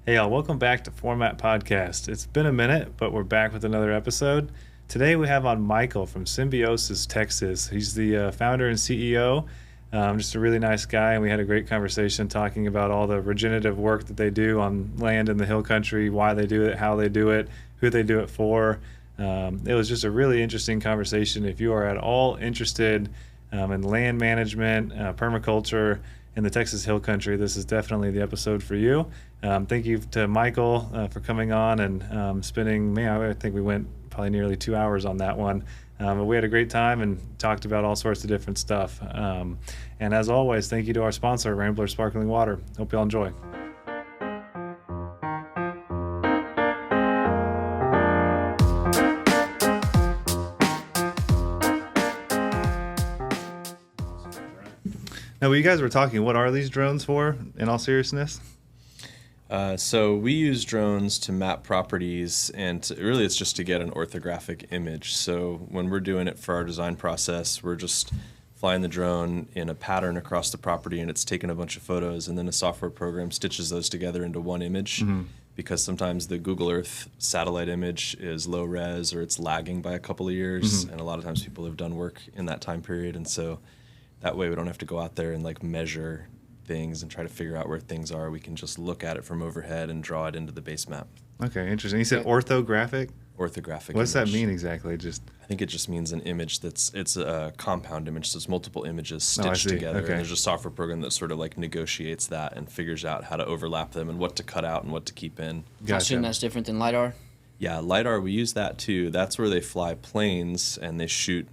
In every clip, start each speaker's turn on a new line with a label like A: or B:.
A: Hey, y'all, welcome back to Format Podcast. It's been a minute, but we're back with another episode. Today we have on Michael from Symbiosis, Texas. He's the founder and CEO, just a really nice guy, and we had a great conversation talking about all the regenerative work that they do on land in the hill country, why they do it, how they do it, who they do it for. It was just a really interesting conversation. If you are at all interested in land management, permaculture, in the Texas Hill Country, this is definitely the episode for you. Thank you to Michael for coming on and spending, I think we went probably nearly 2 hours on that one. But we had a great time and talked about all sorts of different stuff. And as always, thank you to our sponsor, Rambler Sparkling Water. Hope y'all enjoy. Now, you guys were talking, what are these drones for, in all seriousness?
B: So we use drones to map properties, and really it's just to get an orthographic image. So when we're doing it for our design process, we're just flying the drone in a pattern across the property, and it's taking a bunch of photos, and then a software program stitches those together into one image. Mm-hmm. Because sometimes the Google Earth satellite image is low res or it's lagging by a couple of years, mm-hmm. and a lot of times people have done work in that time period, and so that way we don't have to go out there and measure things and try to figure out where things are. We can just look at it from overhead and draw it into the base map.
A: Okay, interesting. You said orthographic?
B: Orthographic.
A: What does that mean exactly?
B: I think it just means an image it's a compound image, so it's multiple images stitched together. Okay. And there's a software program that sort of negotiates that and figures out how to overlap them and what to cut out and what to keep in.
C: Gotcha. I assume that's different than LiDAR?
B: Yeah, LiDAR, we use that too. That's where they fly planes and they shoot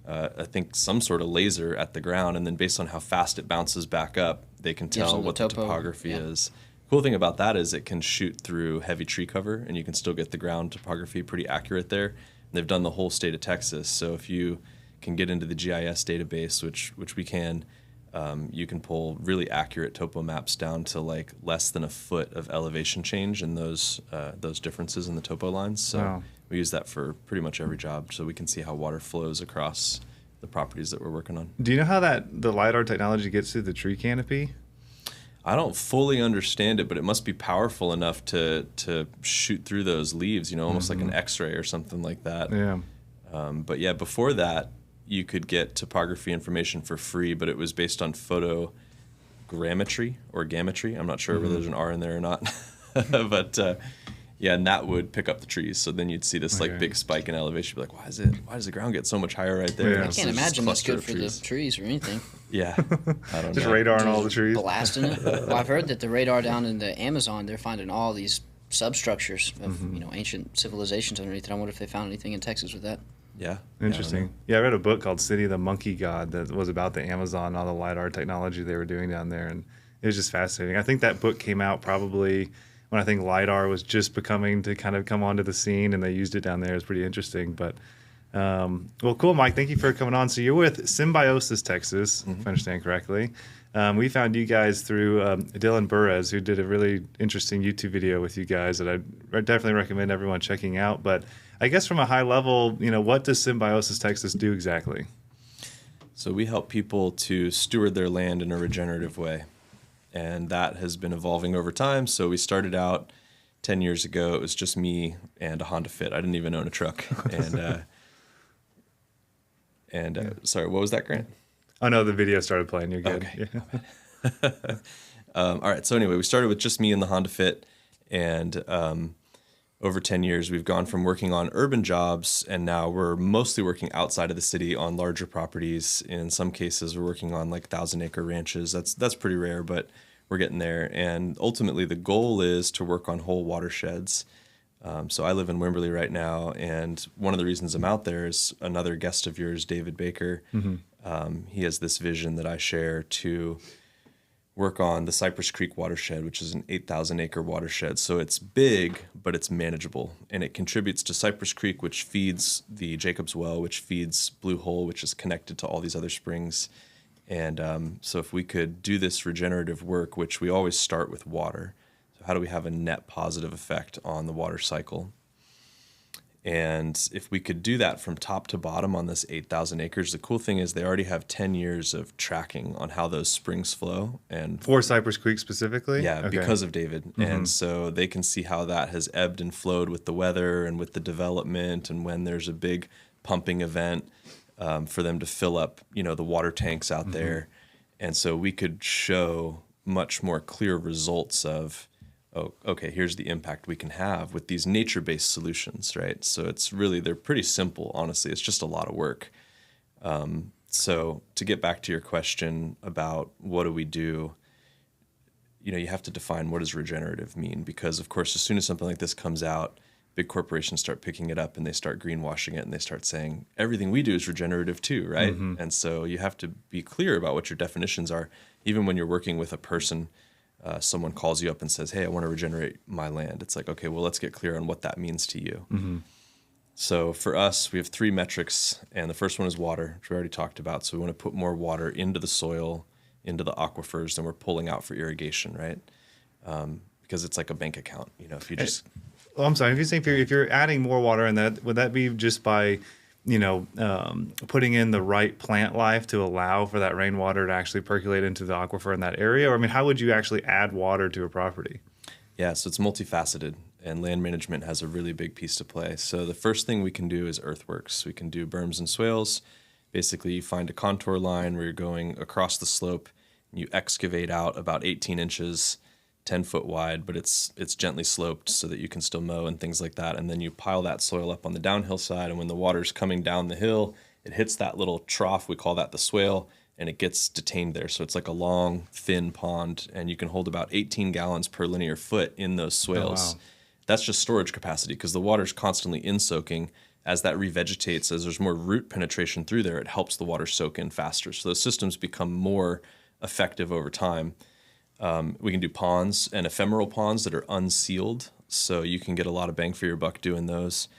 B: I think some sort of laser at the ground, and then based on how fast it bounces back up, they can tell what the topography is. Cool thing about that is it can shoot through heavy tree cover, and you can still get the ground topography pretty accurate there. And they've done the whole state of Texas, so if you can get into the GIS database, which we can, you can pull really accurate topo maps down to less than a foot of elevation change in those differences in the topo lines. So. Wow. We use that for pretty much every job, so we can see how water flows across the properties that we're working on.
A: Do you know how the LiDAR technology gets through the tree canopy?
B: I don't fully understand it, but it must be powerful enough to shoot through those leaves, almost like an X-ray or something like that.
A: Yeah.
B: But yeah, before that, you could get topography information for free, but it was based on photogrammetry or gammetry. I'm not sure whether there's an R in there or not, but... yeah, and that would pick up the trees. So then you'd see this big spike in elevation. You'd be like, why does the ground get so much higher right there?
C: Yeah. I can't imagine that's good for the trees or anything.
B: Yeah, I don't
A: just
B: know.
A: radar on all the trees.
C: Blasting it. Well, I've heard that the radar down in the Amazon, they're finding all these substructures of ancient civilizations underneath it. I wonder if they found anything in Texas with that.
B: Yeah.
A: Interesting. Yeah, I read a book called City of the Monkey God that was about the Amazon, all the LiDAR technology they were doing down there, and it was just fascinating. I think that book came out probably when I think LiDAR was just becoming to kind of come onto the scene, and they used it down there. It was pretty interesting. But, well, cool, Mike. Thank you for coming on. So you're with Symbiosis, Texas, if I understand correctly. We found you guys through Dylan Burrez, who did a really interesting YouTube video with you guys that I definitely recommend everyone checking out. But I guess from a high level, what does Symbiosis, Texas do exactly?
B: So we help people to steward their land in a regenerative way. And that has been evolving over time. So we started out 10 years ago. It was just me and a Honda Fit. I didn't even own a truck. And sorry, what was that, Grant?
A: Oh, no, the video started playing. You're good.
B: Okay. Yeah. All right. So anyway, we started with just me and the Honda Fit. And over 10 years, we've gone from working on urban jobs, and now we're mostly working outside of the city on larger properties. In some cases, we're working on 1,000-acre ranches. That's pretty rare, but we're getting there. And ultimately, the goal is to work on whole watersheds. So I live in Wimberley right now, and one of the reasons I'm out there is another guest of yours, David Baker. He has this vision that I share to work on the Cypress Creek watershed, which is an 8,000-acre watershed. So it's big, but it's manageable. And it contributes to Cypress Creek, which feeds the Jacob's Well, which feeds Blue Hole, which is connected to all these other springs. And so if we could do this regenerative work, which we always start with water, so how do we have a net positive effect on the water cycle? And if we could do that from top to bottom on this 8,000 acres, the cool thing is they already have 10 years of tracking on how those springs flow. And
A: For Cypress Creek specifically?
B: yeah,
A: Okay.
B: because of David. And so they can see how that has ebbed and flowed with the weather and with the development, and when there's a big pumping event for them to fill up, the water tanks out there. And so we could show much more clear results of, oh, okay, here's the impact we can have with these nature-based solutions, right? So they're pretty simple, honestly. It's just a lot of work. So to get back to your question about what do we do, you have to define what does regenerative mean, because of course, as soon as something like this comes out, big corporations start picking it up and they start greenwashing it and they start saying everything we do is regenerative too, right? And so you have to be clear about what your definitions are. Even when you're working with a person, someone calls you up and says, hey, I want to regenerate my land. It's like, okay, well, let's get clear on what that means to you. So for us, we have 3 metrics, and the first one is water, which we already talked about. So we want to put more water into the soil, into the aquifers than we're pulling out for irrigation, right? Because it's like a bank account, if you just...
A: Well, I'm sorry. If you're adding more water in that, would that be just by, putting in the right plant life to allow for that rainwater to actually percolate into the aquifer in that area? Or, I mean, how would you actually add water to a property?
B: Yeah, so it's multifaceted, and land management has a really big piece to play. So the first thing we can do is earthworks. We can do berms and swales. Basically, you find a contour line where you're going across the slope, and you excavate out about 18 inches, 10 foot wide, but it's gently sloped so that you can still mow and things like that. And then you pile that soil up on the downhill side, and when the water's coming down the hill, it hits that little trough, we call that the swale, and it gets detained there. So it's like a long, thin pond, and you can hold about 18 gallons per linear foot in those swales.
A: Oh, wow.
B: That's just storage capacity, because the water's constantly in-soaking. As that revegetates, as there's more root penetration through there, it helps the water soak in faster. So those systems become more effective over time. We can do ponds and ephemeral ponds that are unsealed, so you can get a lot of bang for your buck doing those,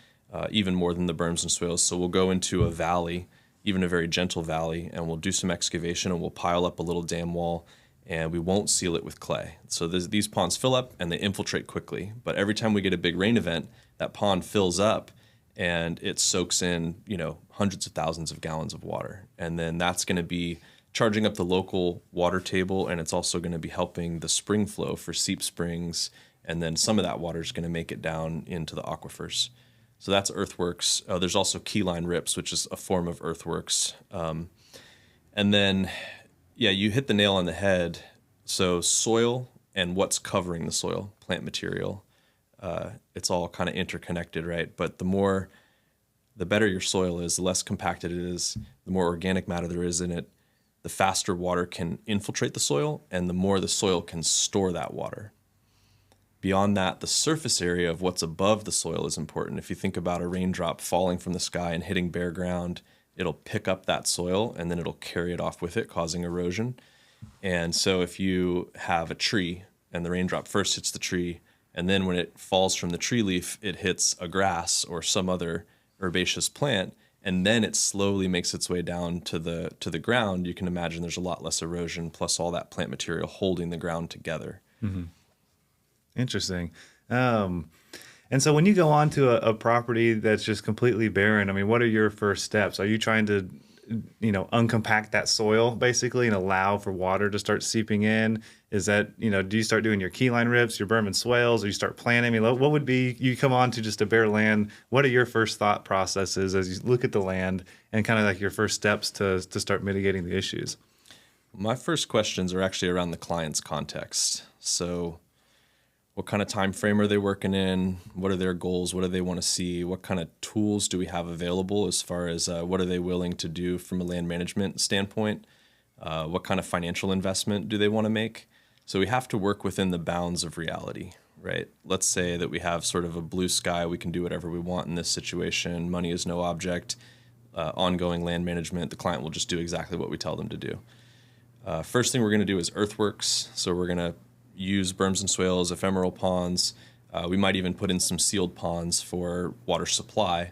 B: even more than the berms and swales. So we'll go into a valley, even a very gentle valley, and we'll do some excavation, and we'll pile up a little dam wall, and we won't seal it with clay. So these ponds fill up and they infiltrate quickly, but every time we get a big rain event, that pond fills up and it soaks in, hundreds of thousands of gallons of water. And then that's going to be charging up the local water table, and it's also going to be helping the spring flow for seep springs, and then some of that water is going to make it down into the aquifers. So that's earthworks. There's also keyline rips, which is a form of earthworks. And then, you hit the nail on the head. So soil and what's covering the soil, plant material, it's all kind of interconnected, right? But the better your soil is, the less compacted it is, the more organic matter there is in it, the faster water can infiltrate the soil, and the more the soil can store that water. Beyond that, the surface area of what's above the soil is important. If you think about a raindrop falling from the sky and hitting bare ground, it'll pick up that soil and then it'll carry it off with it, causing erosion. And so if you have a tree and the raindrop first hits the tree, and then when it falls from the tree leaf, it hits a grass or some other herbaceous plant, and then it slowly makes its way down to the ground, you can imagine there's a lot less erosion, plus all that plant material holding the ground together.
A: Interesting. And so when you go onto a property that's just completely barren, I mean, what are your first steps? Are you trying to, uncompact that soil basically and allow for water to start seeping in? Is that, do you start doing your keyline rips, your berm and swales, or you start planting? I mean, what would be, you come on to just a bare land, what are your first thought processes as you look at the land and kind of like your first steps to start mitigating the issues?
B: My first questions are actually around the client's context. So what kind of time frame are they working in? What are their goals? What do they want to see? What kind of tools do we have available as far as what are they willing to do from a land management standpoint? What kind of financial investment do they want to make? So we have to work within the bounds of reality, right? Let's say that we have sort of a blue sky. We can do whatever we want in this situation. Money is no object. Ongoing land management, the client will just do exactly what we tell them to do. First thing we're going to do is earthworks. So we're going to use berms and swales, ephemeral ponds. We might even put in some sealed ponds for water supply,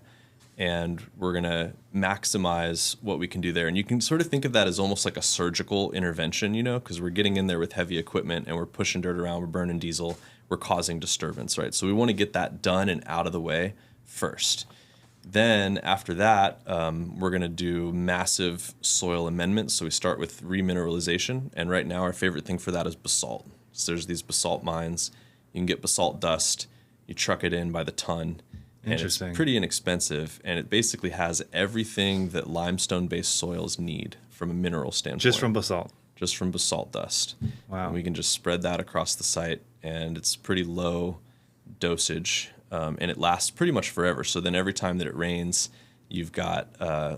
B: and we're going to maximize what we can do there. And you can sort of think of that as almost like a surgical intervention, because we're getting in there with heavy equipment and we're pushing dirt around, we're burning diesel, we're causing disturbance, right? So we want to get that done and out of the way first. Then after that, we're going to do massive soil amendments. So we start with remineralization. And right now our favorite thing for that is basalt. So there's these basalt mines. You can get basalt dust. You truck it in by the ton. And it's pretty inexpensive. And it basically has everything that limestone-based soils need from a mineral standpoint.
A: Just from basalt?
B: Just from basalt dust.
A: Wow.
B: And we can just spread that across the site. And it's pretty low dosage. And it lasts pretty much forever. So then every time that it rains, you've got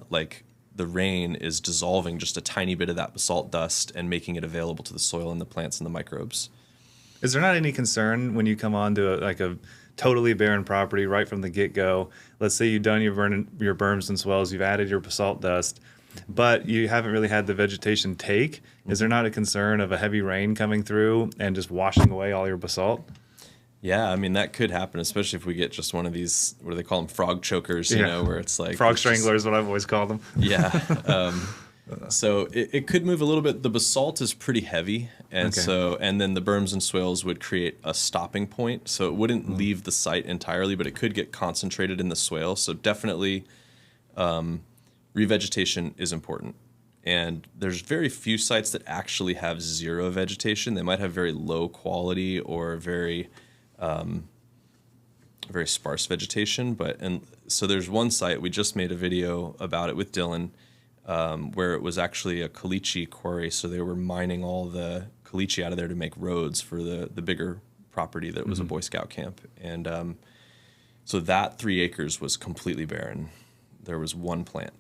B: like the rain is dissolving just a tiny bit of that basalt dust and making it available to the soil and the plants and the microbes.
A: Is there not any concern when you come on to a totally barren property right from the get-go? Let's say you've done your berms and swells, you've added your basalt dust, but you haven't really had the vegetation take. Is there not a concern of a heavy rain coming through and just washing away all your basalt?
B: Yeah, I mean, that could happen, especially if we get just one of these, what do they call them, frog chokers, you know, where it's like...
A: Frog stranglers, what I've always called them.
B: Yeah. So it could move a little bit. The basalt is pretty heavy, and and then the berms and swales would create a stopping point, so it wouldn't leave the site entirely, but it could get concentrated in the swale. So definitely revegetation is important. And there's very few sites that actually have zero vegetation. They might have very low quality or very sparse vegetation. So there's one site, we just made a video about it with Dylan, where it was actually a caliche quarry. So they were mining all the caliche out of there to make roads for the bigger property that was a Boy Scout camp. And so that 3 acres was completely barren. There was one plant.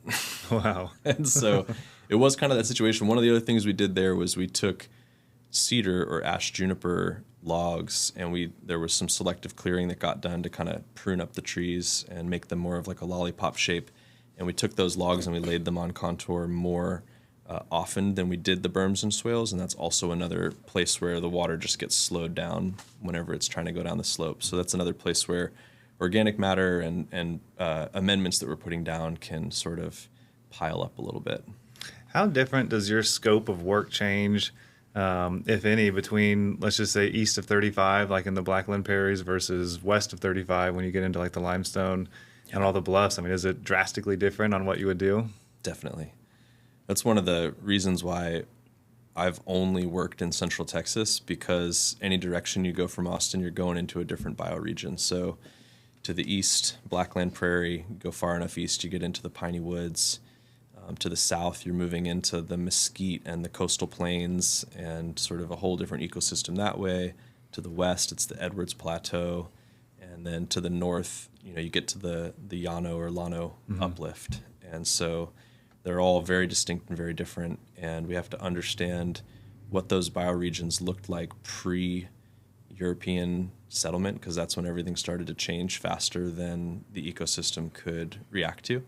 A: Wow.
B: And so it was kind of that situation. One of the other things we did there was we took cedar or ash juniper logs, and there was some selective clearing that got done to kind of prune up the trees and make them more of like a lollipop shape. And we took those logs and we laid them on contour more often than we did the berms and swales. And that's also another place where the water just gets slowed down whenever it's trying to go down the slope. So that's another place where organic matter and amendments that we're putting down can sort of pile up a little bit.
A: How different does your scope of work change, if any, between, let's just say, east of 35, like in the Blackland Prairies, versus west of 35 when you get into like the limestone and all the bluffs? I mean, is it drastically different on what you would do?
B: Definitely. That's one of the reasons why I've only worked in Central Texas, because any direction you go from Austin, you're going into a different bioregion. So to the east, Blackland Prairie, go far enough east, you get into the piney woods. To the south, you're moving into the mesquite and the coastal plains and sort of a whole different ecosystem that way. To the west, it's the Edwards Plateau. And then to the north, you get to the Llano or Llano uplift. And so they're all very distinct and very different. And we have to understand what those bioregions looked like pre-European settlement, because that's when everything started to change faster than the ecosystem could react to.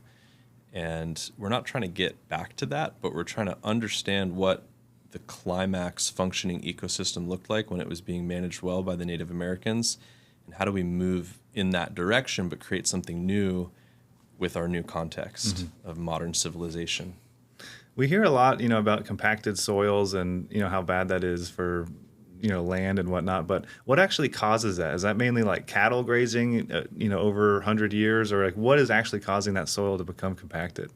B: And we're not trying to get back to that, but we're trying to understand what the climax functioning ecosystem looked like when it was being managed well by the Native Americans, and how do we move in that direction but create something new with our new context of modern civilization.
A: We hear a lot, about compacted soils and, how bad that is for, land and whatnot. But what actually causes that? Is that mainly like cattle grazing, over 100 years? Or like what is actually causing that soil to become compacted?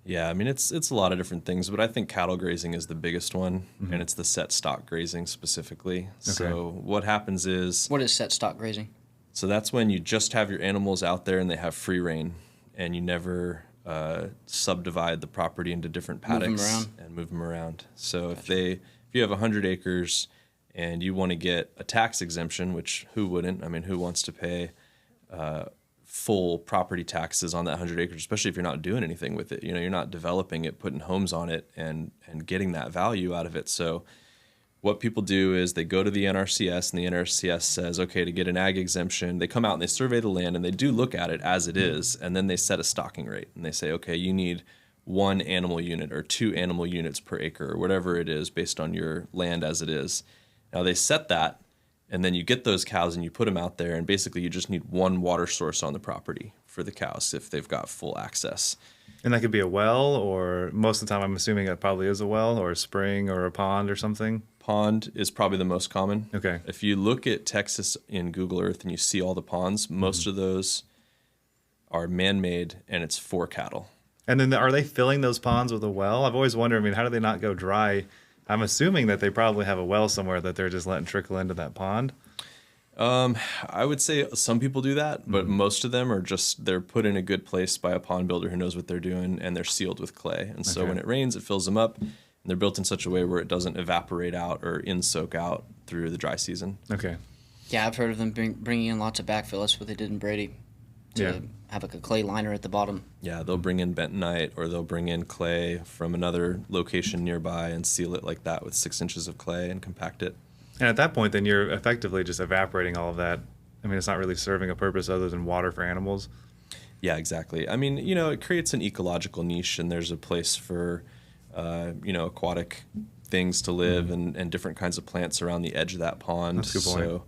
B: Yeah, I mean, it's a lot of different things, but I think cattle grazing is the biggest one, and it's the set stock grazing specifically. Okay. So what happens is...
C: What is set stock grazing?
B: So that's when you just have your animals out there and they have free rein, and you never subdivide the property into different paddocks and move them around. So if you have 100 acres and you want to get a tax exemption, which who wouldn't? I mean, who wants to pay full property taxes on that 100 acres, especially if you're not doing anything with it? You're not developing it, putting homes on it, and getting that value out of it. So what people do is they go to the NRCS, and the NRCS says, okay, to get an ag exemption, they come out and they survey the land, and they do look at it as it is, and then they set a stocking rate. And they say, okay, you need 1 animal unit or 2 animal units per acre or whatever it is based on your land as it is. Now they set that, and then you get those cows and you put them out there, and basically you just need 1 water source on the property for the cows if they've got full access.
A: And that could be a well, or most of the time I'm assuming it probably is a well or a spring or a pond or something.
B: Pond is probably the most common.
A: Okay.
B: If you look at Texas in Google Earth and you see all the ponds, most of those are man-made, and it's for cattle.
A: And then are they filling those ponds with a well? I've always wondered, I mean, how do they not go dry? I'm assuming that they probably have a well somewhere that they're just letting trickle into that pond.
B: I would say some people do that, but most of them are just, they're put in a good place by a pond builder who knows what they're doing, and they're sealed with clay. And so when it rains, it fills them up, and they're built in such a way where it doesn't evaporate out or in-soak out through the dry season.
A: Okay.
C: Yeah, I've heard of them bringing in lots of backfill. That's what they did in Brady, to have like a clay liner at the bottom.
B: Yeah, they'll bring in bentonite, or they'll bring in clay from another location nearby and seal it like that with 6 inches of clay and compact it.
A: And at that point, then you're effectively just evaporating all of that. I mean, it's not really serving a purpose other than water for animals.
B: Yeah, exactly. I mean, you know, it creates an ecological niche, and there's a place for, you know, aquatic things to live and different kinds of plants around the edge of that pond.
A: That's a good point.
B: So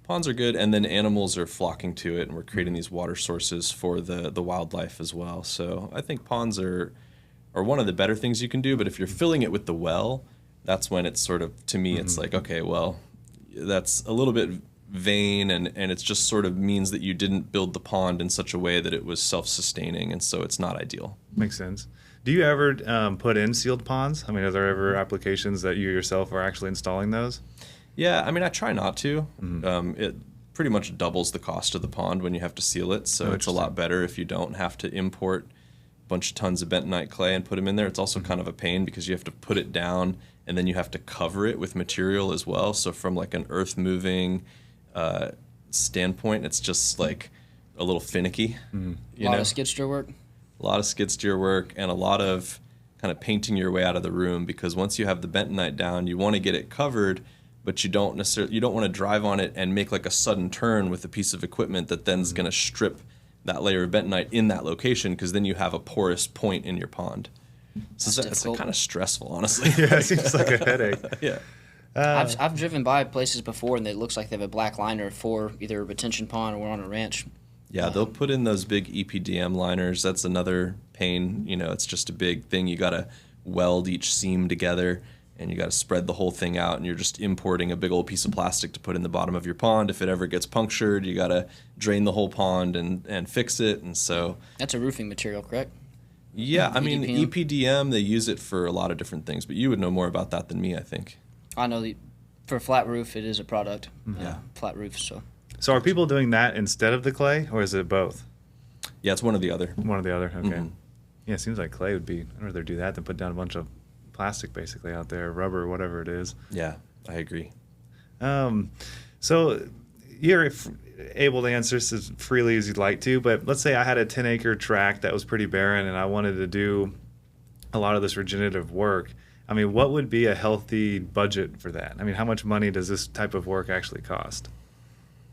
B: ponds are good, and then animals are flocking to it, and we're creating these water sources for the wildlife as well. So I think ponds are one of the better things you can do, but if you're filling it with the well, that's when it's sort of, to me, it's like, okay, well, that's a little bit vain, and it just sort of means that you didn't build the pond in such a way that it was self-sustaining, and so it's not ideal.
A: Makes sense. Do you ever put in sealed ponds? I mean, are there ever applications that you yourself are actually installing those?
B: Yeah, I mean, I try not to. It pretty much doubles the cost of the pond when you have to seal it, so it's a lot better if you don't have to import a bunch of tons of bentonite clay and put them in there. It's also kind of a pain because you have to put it down, and then you have to cover it with material as well. So from like an earth-moving standpoint, it's just like a little finicky.
C: A lot of skid steer work.
B: A lot of skid steer work, and a lot of kind of painting your way out of the room, because once you have the bentonite down, you want to get it covered, but you don't want to drive on it and make like a sudden turn with a piece of equipment that then is going to strip that layer of bentonite in that location, because then you have a porous point in your pond. So it's kind of stressful, honestly.
A: Yeah, it seems like a headache.
B: Yeah.
C: I've driven by places before, and it looks like they have a black liner for either a retention pond or on a ranch.
B: Yeah, they'll put in those big EPDM liners. That's another pain. You know, it's just a big thing. You got to weld each seam together, and you got to spread the whole thing out, and you're just importing a big old piece of plastic to put in the bottom of your pond. If it ever gets punctured, you got to drain the whole pond and fix it. And so
C: that's a roofing material, correct?
B: Yeah, I mean, EPDM, they use it for a lot of different things, but you would know more about that than me, I think.
C: I know for flat roof, it is a product. Flat roof, so.
A: So are people doing that instead of the clay, or is it both?
B: Yeah, it's one or the other.
A: One or the other, okay. Yeah, it seems like clay would be, I'd rather do that than put down a bunch of plastic basically out there, rubber, whatever it is.
B: Yeah, I agree.
A: So you're able to answer this as freely as you'd like to, but let's say I had a 10-acre tract that was pretty barren and I wanted to do a lot of this regenerative work. I mean, what would be a healthy budget for that? I mean, how much money does this type of work actually cost?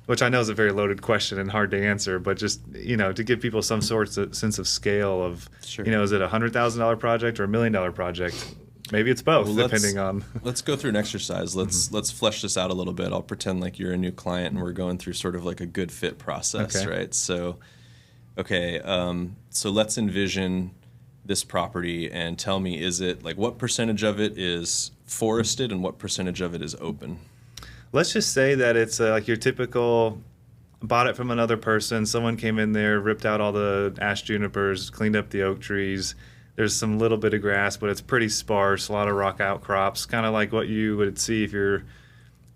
A: Which I know is a very loaded question and hard to answer, but just, you know, to give people some sort of sense of scale of, you know, is it a $100,000 project or $1 million project? Maybe it's both, depending on.
B: Let's go through an exercise. Let's flesh this out a little bit. I'll pretend like you're a new client and we're going through sort of like a good fit process, right? So, so let's envision this property and tell me, is it like what percentage of it is forested and what percentage of it is open?
A: Let's just say that it's like your typical, bought it from another person. Someone came in there, ripped out all the ash junipers, cleaned up the oak trees. There's some little bit of grass, but it's pretty sparse, a lot of rock outcrops, kind of like what you would see if you're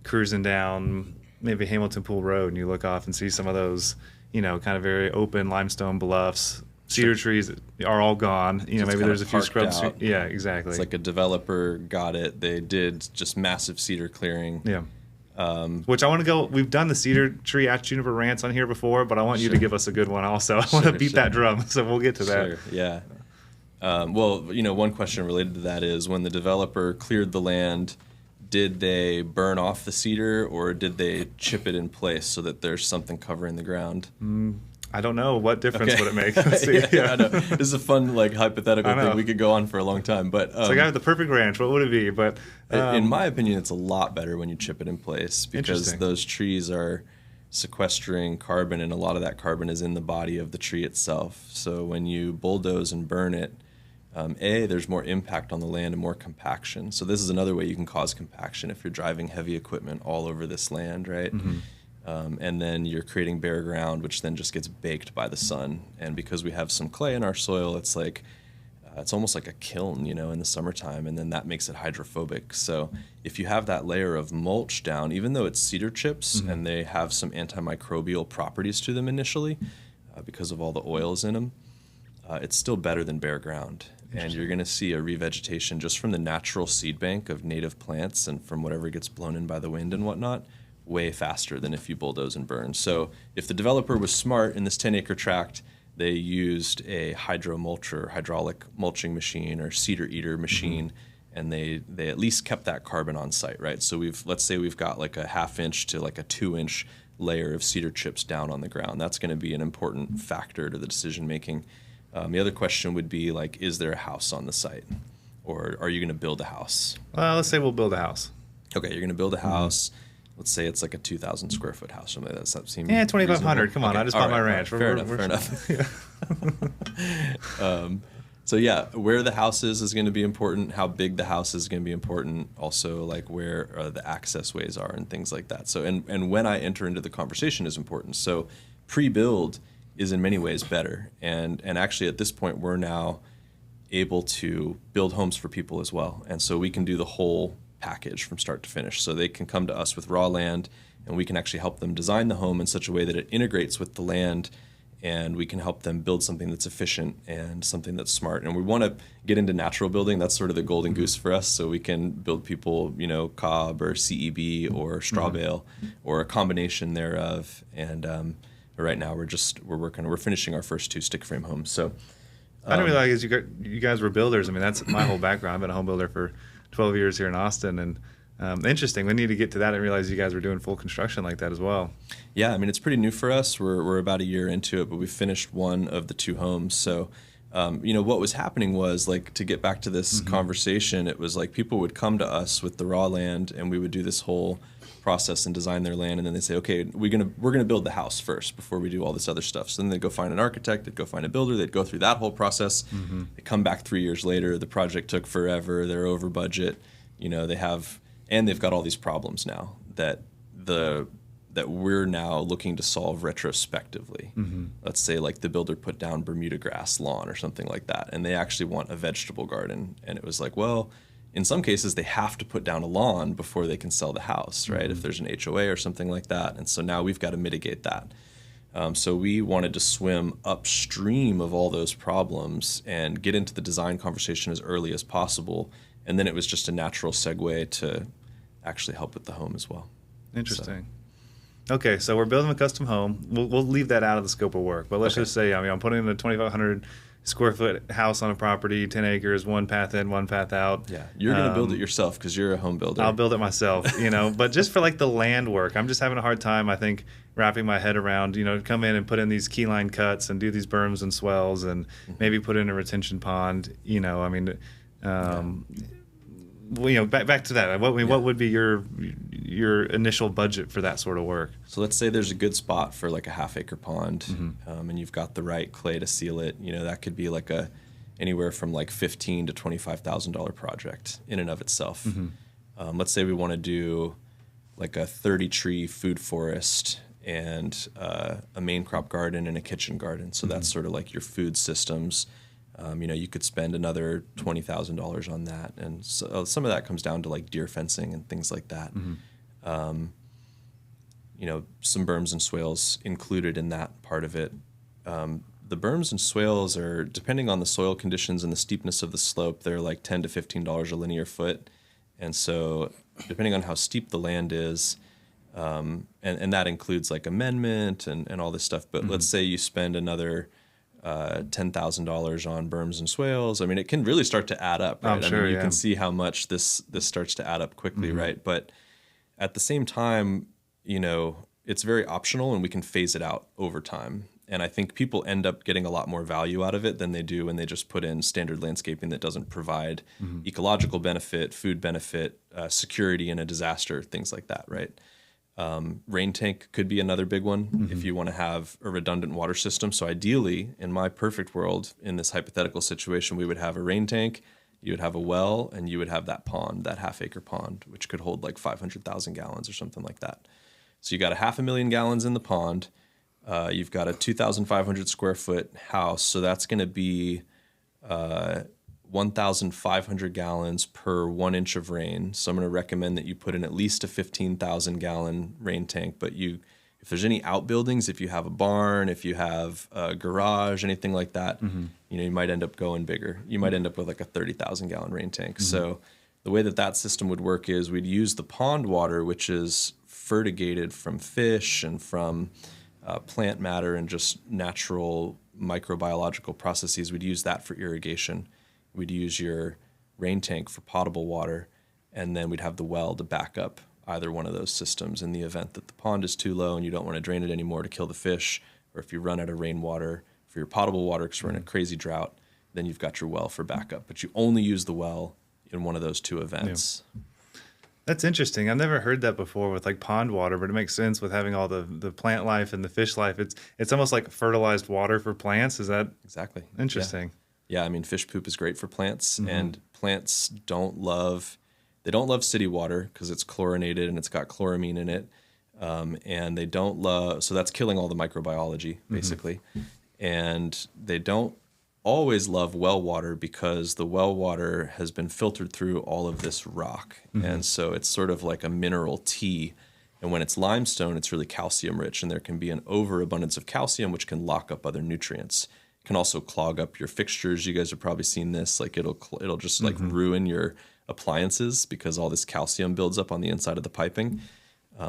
A: cruising down maybe Hamilton Pool Road and you look off and see some of those, you know, kind of very open limestone bluffs. Cedar trees are all gone. You know, maybe there's a few scrubs. Yeah, exactly.
B: It's like a developer got it. They did just massive cedar clearing.
A: Yeah. Which I want to go, we've done the cedar tree ash juniper rants on here before, but I want you to give us a good one also. I want to beat that drum, so we'll get to that.
B: Yeah. Well, you know, one question related to that is when the developer cleared the land, did they burn off the cedar or did they chip it in place so that there's something covering the ground?
A: I don't know. What difference would it make? Let's see.
B: I know. This is a fun, like, hypothetical thing. We could go on for a long time. But
A: it's like I have the perfect ranch. What would it be? But
B: in my opinion, it's a lot better when you chip it in place because those trees are sequestering carbon, and a lot of that carbon is in the body of the tree itself. So when you bulldoze and burn it, there's more impact on the land and more compaction. So this is another way you can cause compaction if you're driving heavy equipment all over this land, right? And then you're creating bare ground, which then just gets baked by the sun. And because we have some clay in our soil, it's like it's almost like a kiln, in the summertime, and then that makes it hydrophobic. So if you have that layer of mulch down, even though it's cedar chips and they have some antimicrobial properties to them initially because of all the oils in them, it's still better than bare ground. And you're going to see a revegetation just from the natural seed bank of native plants and from whatever gets blown in by the wind and whatnot, way faster than if you bulldoze and burn. So if the developer was smart in this 10-acre tract, they used a hydromulcher, hydraulic mulching machine or cedar eater machine, and they at least kept that carbon on site, right? So let's say we've got like a 1/2 inch to like a 2-inch layer of cedar chips down on the ground. That's going to be an important factor to the decision making. The other question would be like, is there a house on the site, or are you going to build a house?
A: Well, let's say we'll build a house.
B: Okay, you're going to build a house. Let's say it's like a 2,000 square foot house. Something that seems
A: 2,500. Come on,
B: okay.
A: I just bought my ranch.
B: Fair enough. So yeah, where the house is going to be important. How big the house is going to be important. Also, like where the access ways are and things like that. So and when I enter into the conversation is important. So pre-build is in many ways better. And actually at this point we're now able to build homes for people as well. And so we can do the whole package from start to finish. So they can come to us with raw land, and we can actually help them design the home in such a way that it integrates with the land, and we can help them build something that's efficient and something that's smart. And we want to get into natural building. That's sort of the golden goose for us. So we can build people, cob or CEB or straw bale or a combination thereof. And right now we're finishing our first 2 stick frame homes. So
A: I didn't realize you guys were builders. I mean, that's my whole background. I've been a home builder for 12 years here in Austin, and interesting. We need to get to that. I realized you guys were doing full construction like that as well.
B: Yeah, I mean, it's pretty new for us. We're about a year into it, but we finished one of the 2 homes. So, what was happening was, like, to get back to this conversation, it was like people would come to us with the raw land, and we would do this whole process and design their land, and then they say, okay, we're gonna build the house first before we do all this other stuff. So then they'd go find an architect, they'd go find a builder, they'd go through that whole process. They come back 3 years later, the project took forever, they're over budget, they've got all these problems now that we're now looking to solve retrospectively. Let's say like the builder put down Bermuda grass lawn or something like that, and they actually want a vegetable garden, and it was like, well, in some cases, they have to put down a lawn before they can sell the house, right? If there's an HOA or something like that. And so now we've got to mitigate that. So we wanted to swim upstream of all those problems and get into the design conversation as early as possible. And then it was just a natural segue to actually help with the home as well.
A: Interesting. Okay, so we're building a custom home. We'll leave that out of the scope of work. But let's just say, I'm putting in a 2,500 square foot house on a property, 10 acres, 1 path in, 1 path out.
B: Yeah, you're going to build it yourself because you're a home builder.
A: I'll build it myself, But just for like the land work, I'm just having a hard time, I think, wrapping my head around, come in and put in these key line cuts and do these berms and swells and maybe put in a retention pond. Back to that. What would be your initial budget for that sort of work?
B: So let's say there's a good spot for like a 1/2 acre pond, and you've got the right clay to seal it. That could be like anywhere from like $15,000 to $25,000 project in and of itself. Let's say we want to do like a 30 tree food forest and a main crop garden and a kitchen garden. So that's sort of like your food systems. You could spend another $20,000 on that, and so some of that comes down to like deer fencing and things like that. Some berms and swales included in that part of it. The berms and swales are, depending on the soil conditions and the steepness of the slope, they're like $10 to $15 a linear foot, and so depending on how steep the land is, and that includes like amendment and all this stuff. But let's say you spend another $10,000 on berms and swales. I mean, it can really start to add up, right? You can see how much this starts to add up quickly, right? But at the same time, it's very optional, and we can phase it out over time. And I think people end up getting a lot more value out of it than they do when they just put in standard landscaping that doesn't provide ecological benefit, food benefit, security in a disaster, things like that, right? Rain tank could be another big one if you want to have a redundant water system. So ideally, in my perfect world, in this hypothetical situation, we would have a rain tank, you would have a well, and you would have that pond, that 1/2 acre pond, which could hold like 500,000 gallons or something like that. So you got a 500,000 gallons in the pond. You've got a 2,500 square foot house. So that's going to be 1,500 gallons per 1 inch of rain. So I'm going to recommend that you put in at least a 15,000 gallon rain tank. But if there's any outbuildings, if you have a barn, if you have a garage, anything like that, you might end up going bigger. You might end up with like a 30,000 gallon rain tank. So the way that system would work is we'd use the pond water, which is fertigated from fish and from plant matter and just natural microbiological processes. We'd use that for irrigation. We'd use your rain tank for potable water, and then we'd have the well to back up either one of those systems in the event that the pond is too low and you don't want to drain it anymore to kill the fish, or if you run out of rainwater for your potable water because we're in a crazy drought, then you've got your well for backup. But you only use the well in one of those two events.
A: Yeah. That's interesting. I've never heard that before with like pond water, but it makes sense with having all the plant life and the fish life. It's almost like fertilized water for plants. Is that
B: exactly
A: interesting?
B: Yeah, I mean, fish poop is great for plants, and plants don't love city water because it's chlorinated and it's got chloramine in it, and they don't love, so that's killing all the microbiology basically, and they don't always love well water because the well water has been filtered through all of this rock, and so it's sort of like a mineral tea. And when it's limestone, it's really calcium rich, and there can be an overabundance of calcium, which can lock up other nutrients. It can also clog up your fixtures. You guys have probably seen this. Like it'll just like ruin your appliances because all this calcium builds up on the inside of the piping.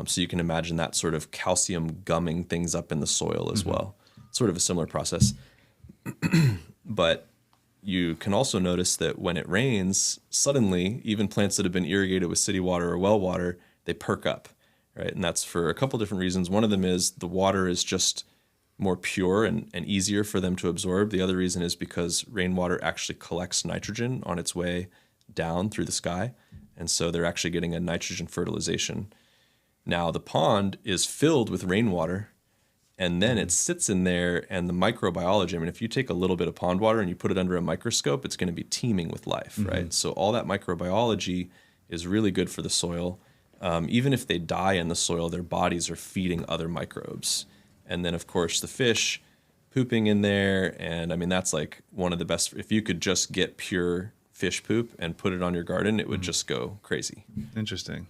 B: So you can imagine that sort of calcium gumming things up in the soil as well. Sort of a similar process. But you can also notice that when it rains, suddenly, even plants that have been irrigated with city water or well water, they perk up, right? And that's for a couple different reasons. One of them is the water is just more pure and easier for them to absorb. The other reason is because rainwater actually collects nitrogen on its way down through the sky. And so they're actually getting a nitrogen fertilization. Now the pond is filled with rainwater, and then it sits in there, and the microbiology, I mean, if you take a little bit of pond water and you put it under a microscope, it's going to be teeming with life, right? So all that microbiology is really good for the soil. Even if they die in the soil, their bodies are feeding other microbes. And then, of course, the fish pooping in there, and I mean, that's like one of the best. If you could just get pure fish poop and put it on your garden, it would just go crazy.
A: Interesting.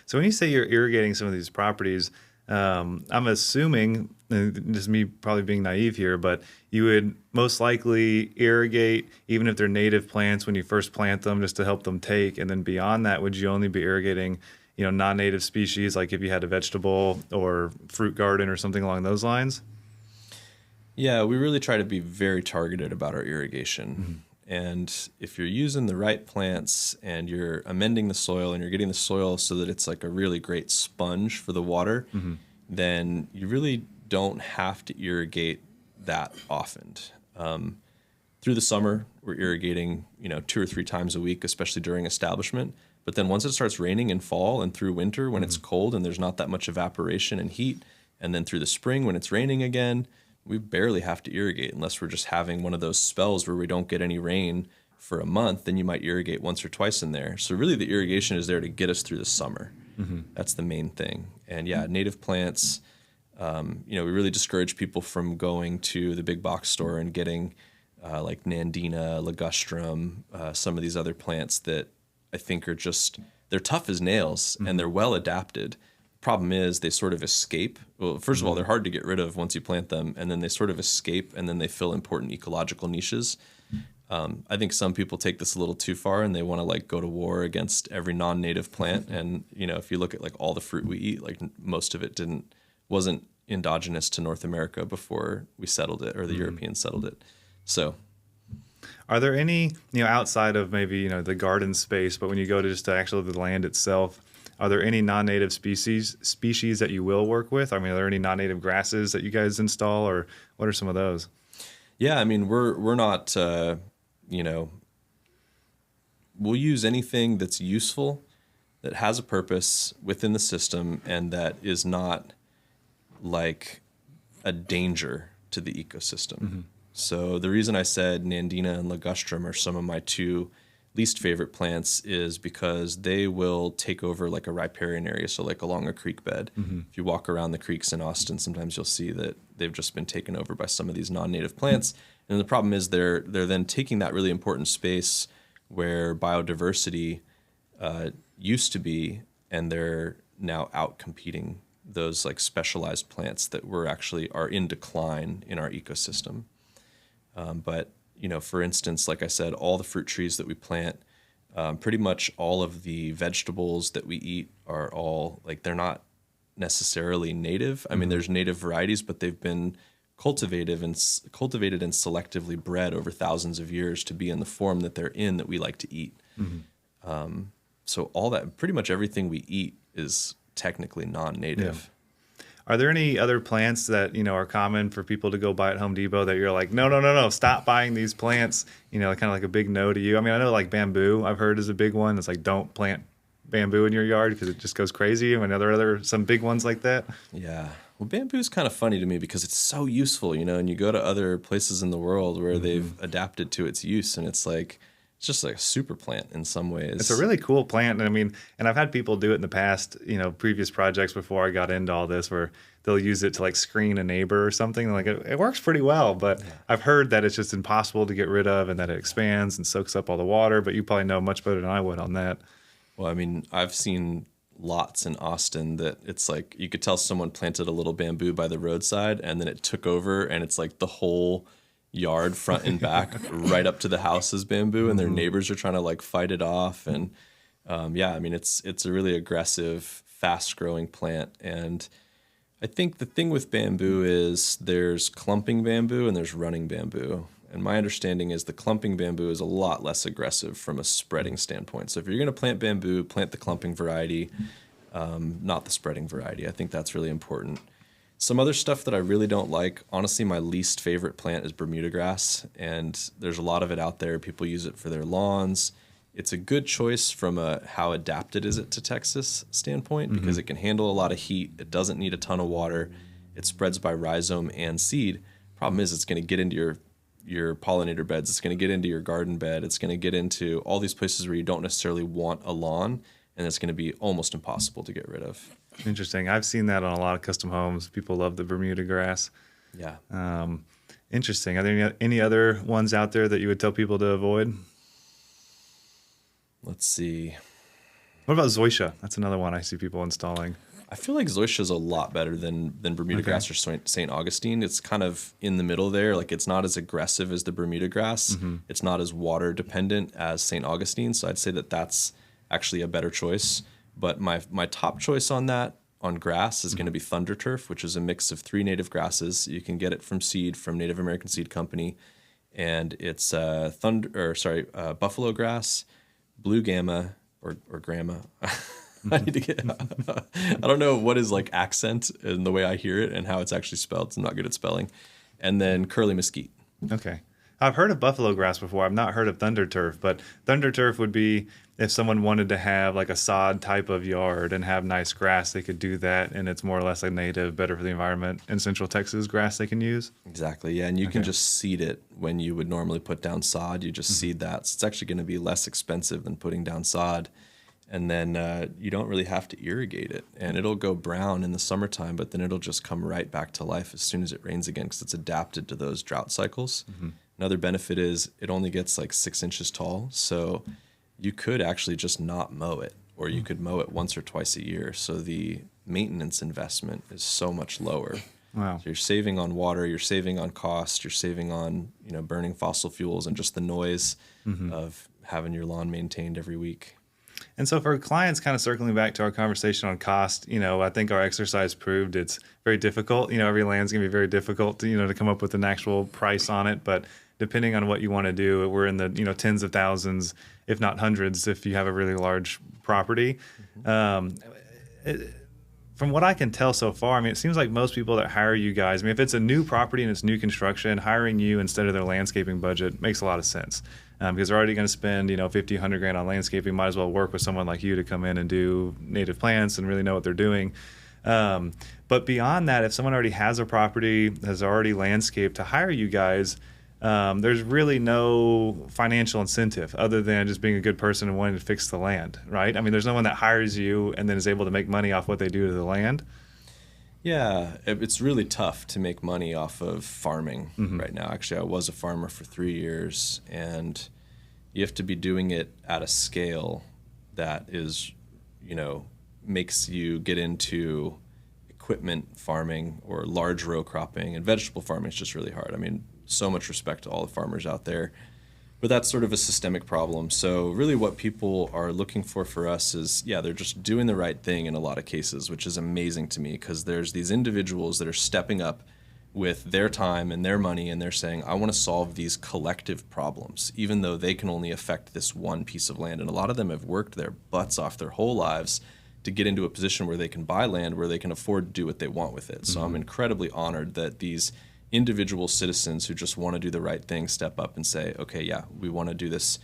A: So when you say you're irrigating some of these properties, I'm assuming, just me probably being naive here, but you would most likely irrigate even if they're native plants when you first plant them just to help them take. And then beyond that, would you only be irrigating, non-native species, like if you had a vegetable or fruit garden or something along those lines?
B: Yeah, we really try to be very targeted about our irrigation. And if you're using the right plants and you're amending the soil and you're getting the soil so that it's like a really great sponge for the water, then you really don't have to irrigate that often. Through the summer, we're irrigating, 2 or 3 times a week, especially during establishment. But then once it starts raining in fall and through winter when it's cold and there's not that much evaporation and heat, and then through the spring when it's raining again, we barely have to irrigate unless we're just having one of those spells where we don't get any rain for a month. Then you might irrigate once or twice in there. So really the irrigation is there to get us through the summer. That's the main thing. And yeah, native plants, we really discourage people from going to the big box store and getting like Nandina, ligustrum, some of these other plants that I think are just, they're tough as nails and they're well adapted. Problem is they sort of escape. Well, first of all, they're hard to get rid of once you plant them, and then they sort of escape, and then they fill important ecological niches. I think some people take this a little too far, and they want to like go to war against every non-native plant. And if you look at like all the fruit we eat, like most of it wasn't indigenous to North America before we settled it, or the Europeans settled it. So,
A: are there any outside of maybe the garden space, but when you go to just actually the land itself, are there any non-native species that you will work with? I mean, are there any non-native grasses that you guys install, or what are some of those?
B: Yeah, I mean, we're not, we'll use anything that's useful, that has a purpose within the system, and that is not like a danger to the ecosystem. So the reason I said Nandina and ligustrum are some of my 2 least favorite plants is because they will take over like a riparian area, so like along a creek bed. If you walk around the creeks in Austin, sometimes you'll see that they've just been taken over by some of these non-native plants. And the problem is they're then taking that really important space where biodiversity used to be, and they're now out competing those like specialized plants that are in decline in our ecosystem. But for instance, like I said, all the fruit trees that we plant, pretty much all of the vegetables that we eat are all like, they're not necessarily native. I mean, there's native varieties, but they've been cultivated and selectively bred over thousands of years to be in the form that they're in that we like to eat. So all that, pretty much everything we eat is technically non-native.
A: Yeah. Are there any other plants that, are common for people to go buy at Home Depot that you're like, no, stop buying these plants, kind of like a big no to you? I mean, I know like bamboo, I've heard is a big one. It's like, don't plant bamboo in your yard because it just goes crazy. I mean, are there some big ones like that?
B: Yeah. Well, bamboo is kind of funny to me because it's so useful, and you go to other places in the world where they've adapted to its use, and it's like, it's just like a super plant in some ways.
A: It's a really cool plant. And I mean, and I've had people do it in the past, previous projects before I got into all this, where they'll use it to like screen a neighbor or something. Like it works pretty well, but I've heard that it's just impossible to get rid of and that it expands and soaks up all the water, but you probably know much better than I would on that.
B: Well, I mean, I've seen lots in Austin that it's like, you could tell someone planted a little bamboo by the roadside and then it took over, and it's like the whole yard front and back right up to the house is bamboo, and their neighbors are trying to like fight it off. And I mean, it's a really aggressive, fast growing plant. And I think the thing with bamboo is there's clumping bamboo and there's running bamboo. And my understanding is the clumping bamboo is a lot less aggressive from a spreading standpoint. So if you're going to plant bamboo, plant the clumping variety, not the spreading variety. I think that's really important. Some other stuff that I really don't like, honestly, my least favorite plant is Bermuda grass, and there's a lot of it out there. People use it for their lawns. It's a good choice from a how adapted is it to Texas standpoint, because it can handle a lot of heat. It doesn't need a ton of water. It spreads by rhizome and seed. Problem is it's going to get into your pollinator beds. It's going to get into your garden bed. It's going to get into all these places where you don't necessarily want a lawn, and it's going to be almost impossible to get rid of.
A: Interesting. I've seen that on a lot of custom homes. People love the Bermuda grass.
B: Yeah.
A: Interesting. Are there any other ones out there that you would tell people to avoid?
B: Let's see.
A: What about zoysia? That's another one I see people installing.
B: I feel like zoysia is a lot better than Bermuda grass or St. Augustine. It's kind of in the middle there. Like, it's not as aggressive as the Bermuda grass. It's not as water dependent as St. Augustine. So I'd say that that's actually a better choice. But my top choice on grass is going to be Thunder Turf, which is a mix of 3 native grasses. You can get it from seed from Native American Seed Company, and it's buffalo grass, blue gamma or grama. I need to get. I don't know what is like accent in the way I hear it and how it's actually spelled. So I'm not good at spelling. And then curly mesquite.
A: Okay. I've heard of buffalo grass before. I've not heard of thunder turf, but thunder turf would be if someone wanted to have like a sod type of yard and have nice grass, they could do that, and it's more or less a native, better for the environment in Central Texas grass they can use.
B: Exactly, yeah, and you can just seed it when you would normally put down sod. You just seed that. So it's actually going to be less expensive than putting down sod, and then you don't really have to irrigate it, and it'll go brown in the summertime, but then it'll just come right back to life as soon as it rains again because it's adapted to those drought cycles. Another benefit is it only gets like 6 inches tall, so you could actually just not mow it, or you could mow it once or twice a year. So the maintenance investment is so much lower.
A: Wow.
B: So you're saving on water, you're saving on cost, you're saving on burning fossil fuels and just the noise of having your lawn maintained every week.
A: And so for clients, kind of circling back to our conversation on cost, I think our exercise proved it's very difficult. Every land's going to be very difficult to come up with an actual price on it. But depending on what you want to do, we're in the, tens of thousands, if not hundreds, if you have a really large property. From what I can tell so far, it seems like most people that hire you guys, if it's a new property and it's new construction, hiring you instead of their landscaping budget makes a lot of sense. Because they're already going to spend, $50, $100 on landscaping. Might as well work with someone like you to come in and do native plants and really know what they're doing. But beyond that, if someone already has a property, has already landscaped, to hire you guys, there's really no financial incentive other than just being a good person and wanting to fix the land, right? I mean, there's no one that hires you and then is able to make money off what they do to the land.
B: Yeah, it's really tough to make money off of farming right now. Actually, I was a farmer for 3 years, and you have to be doing it at a scale that is, makes you get into equipment farming or large row cropping, and vegetable farming is just really hard. I mean, so much respect to all the farmers out there, but that's sort of a systemic problem. So really what people are looking for us is, they're just doing the right thing in a lot of cases, which is amazing to me, because there's these individuals that are stepping up with their time and their money, and they're saying, I want to solve these collective problems, even though they can only affect this one piece of land. And a lot of them have worked their butts off their whole lives to get into a position where they can buy land, where they can afford to do what they want with it. So I'm incredibly honored that these individual citizens who just want to do the right thing step up and say, okay, we want to do this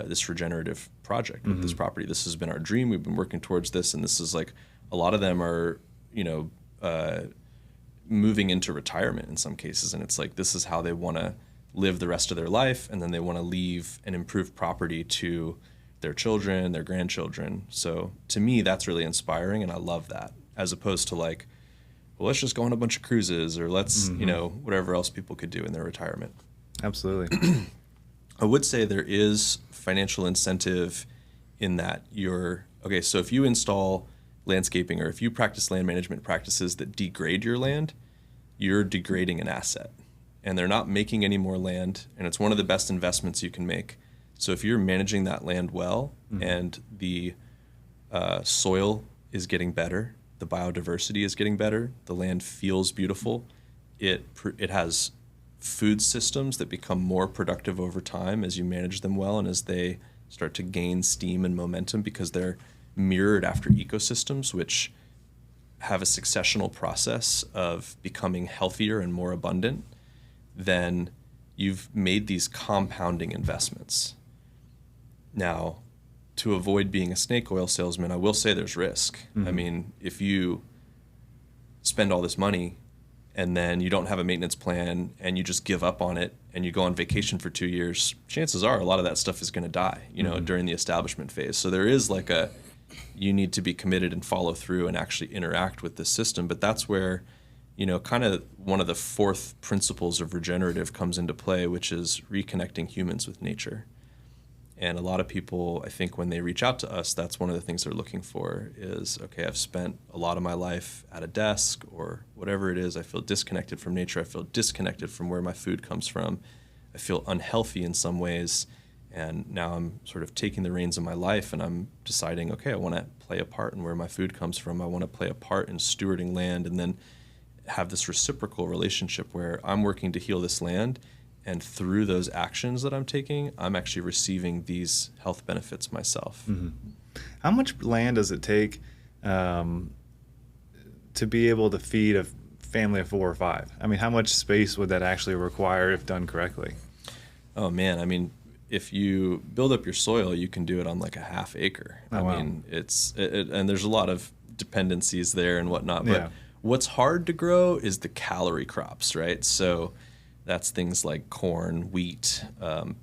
B: this regenerative project with this property. This has been our dream. We've been working towards this, and this is like, a lot of them are, moving into retirement in some cases, and it's like, this is how they want to live the rest of their life, and then they want to leave an improved property to their children, their grandchildren. So to me, that's really inspiring, and I love that, as opposed to like, well, let's just go on a bunch of cruises, or let's, whatever else people could do in their retirement.
A: Absolutely.
B: I would say there is financial incentive in that so if you install landscaping, or if you practice land management practices that degrade your land, you're degrading an asset, and they're not making any more land, and it's one of the best investments you can make. So if you're managing that land well, and the soil is getting better, the biodiversity is getting better, the land feels beautiful, it has food systems that become more productive over time as you manage them well, and as they start to gain steam and momentum, because they're mirrored after ecosystems which have a successional process of becoming healthier and more abundant, then you've made these compounding investments. Now, to avoid being a snake oil salesman, I will say there's risk. I mean, if you spend all this money and then you don't have a maintenance plan and you just give up on it and you go on vacation for 2 years, chances are a lot of that stuff is going to die, during the establishment phase. So there is like you need to be committed and follow through and actually interact with the system. But that's where, kind of one of the fourth principles of regenerative comes into play, which is reconnecting humans with nature. And a lot of people, I think, when they reach out to us, that's one of the things they're looking for is, okay, I've spent a lot of my life at a desk or whatever it is. I feel disconnected from nature. I feel disconnected from where my food comes from. I feel unhealthy in some ways. And now I'm sort of taking the reins of my life, and I'm deciding, okay, I want to play a part in where my food comes from. I want to play a part in stewarding land, and then have this reciprocal relationship where I'm working to heal this land. And through those actions that I'm taking, I'm actually receiving these health benefits myself.
A: How much land does it take to be able to feed a family of 4 or 5? I mean, how much space would that actually require if done correctly?
B: Oh, man. I mean, if you build up your soil, you can do it on like a half acre.
A: Oh, wow.
B: I mean, and there's a lot of dependencies there and whatnot. But what's hard to grow is the calorie crops, right? So that's things like corn, wheat,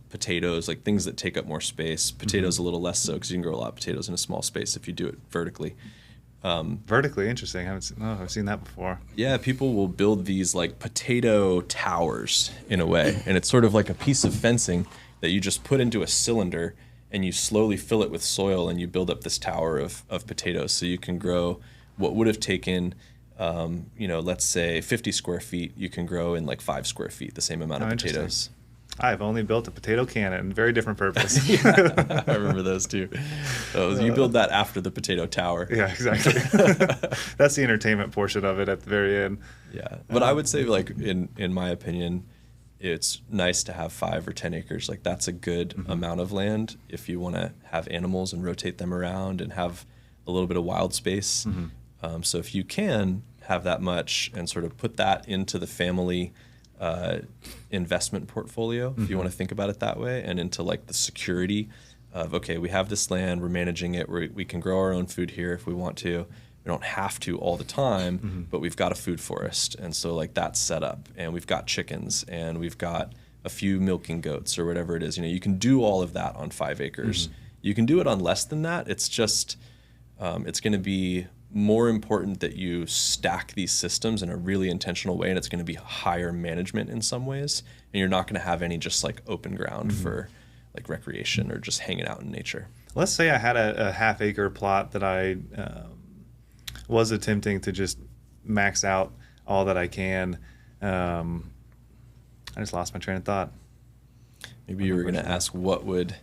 B: potatoes, like things that take up more space. Potatoes a little less so, because you can grow a lot of potatoes in a small space if you do it vertically.
A: Vertically, interesting. I've seen that before.
B: Yeah, people will build these like potato towers in a way, and it's sort of like a piece of fencing that you just put into a cylinder, and you slowly fill it with soil, and you build up this tower of potatoes. So you can grow what would have taken let's say 50 square feet, you can grow in like 5 square feet, the same amount of potatoes.
A: I've only built a potato cannon, very different purpose.
B: I remember those too. You build that after the potato tower.
A: Yeah, exactly. That's the entertainment portion of it at the very end.
B: Yeah, but I would say, like, in my opinion, it's nice to have 5 or 10 acres. Like, that's a good amount of land if you want to have animals and rotate them around and have a little bit of wild space. So if you can have that much and sort of put that into the family investment portfolio, if you want to think about it that way, and into like the security of, okay, we have this land, we're managing it, we can grow our own food here if we want to. We don't have to all the time, but we've got a food forest. And so like that's set up, and we've got chickens, and we've got a few milking goats or whatever it is. You can do all of that on 5 acres. You can do it on less than that. It's just, it's going to be more important that you stack these systems in a really intentional way, and it's going to be higher management in some ways, and you're not going to have any just like open ground for like recreation or just hanging out in nature.
A: Let's say I had a half-acre plot that I was attempting to just max out all that I can. I just lost my train of thought.
B: Maybe you were going to ask what would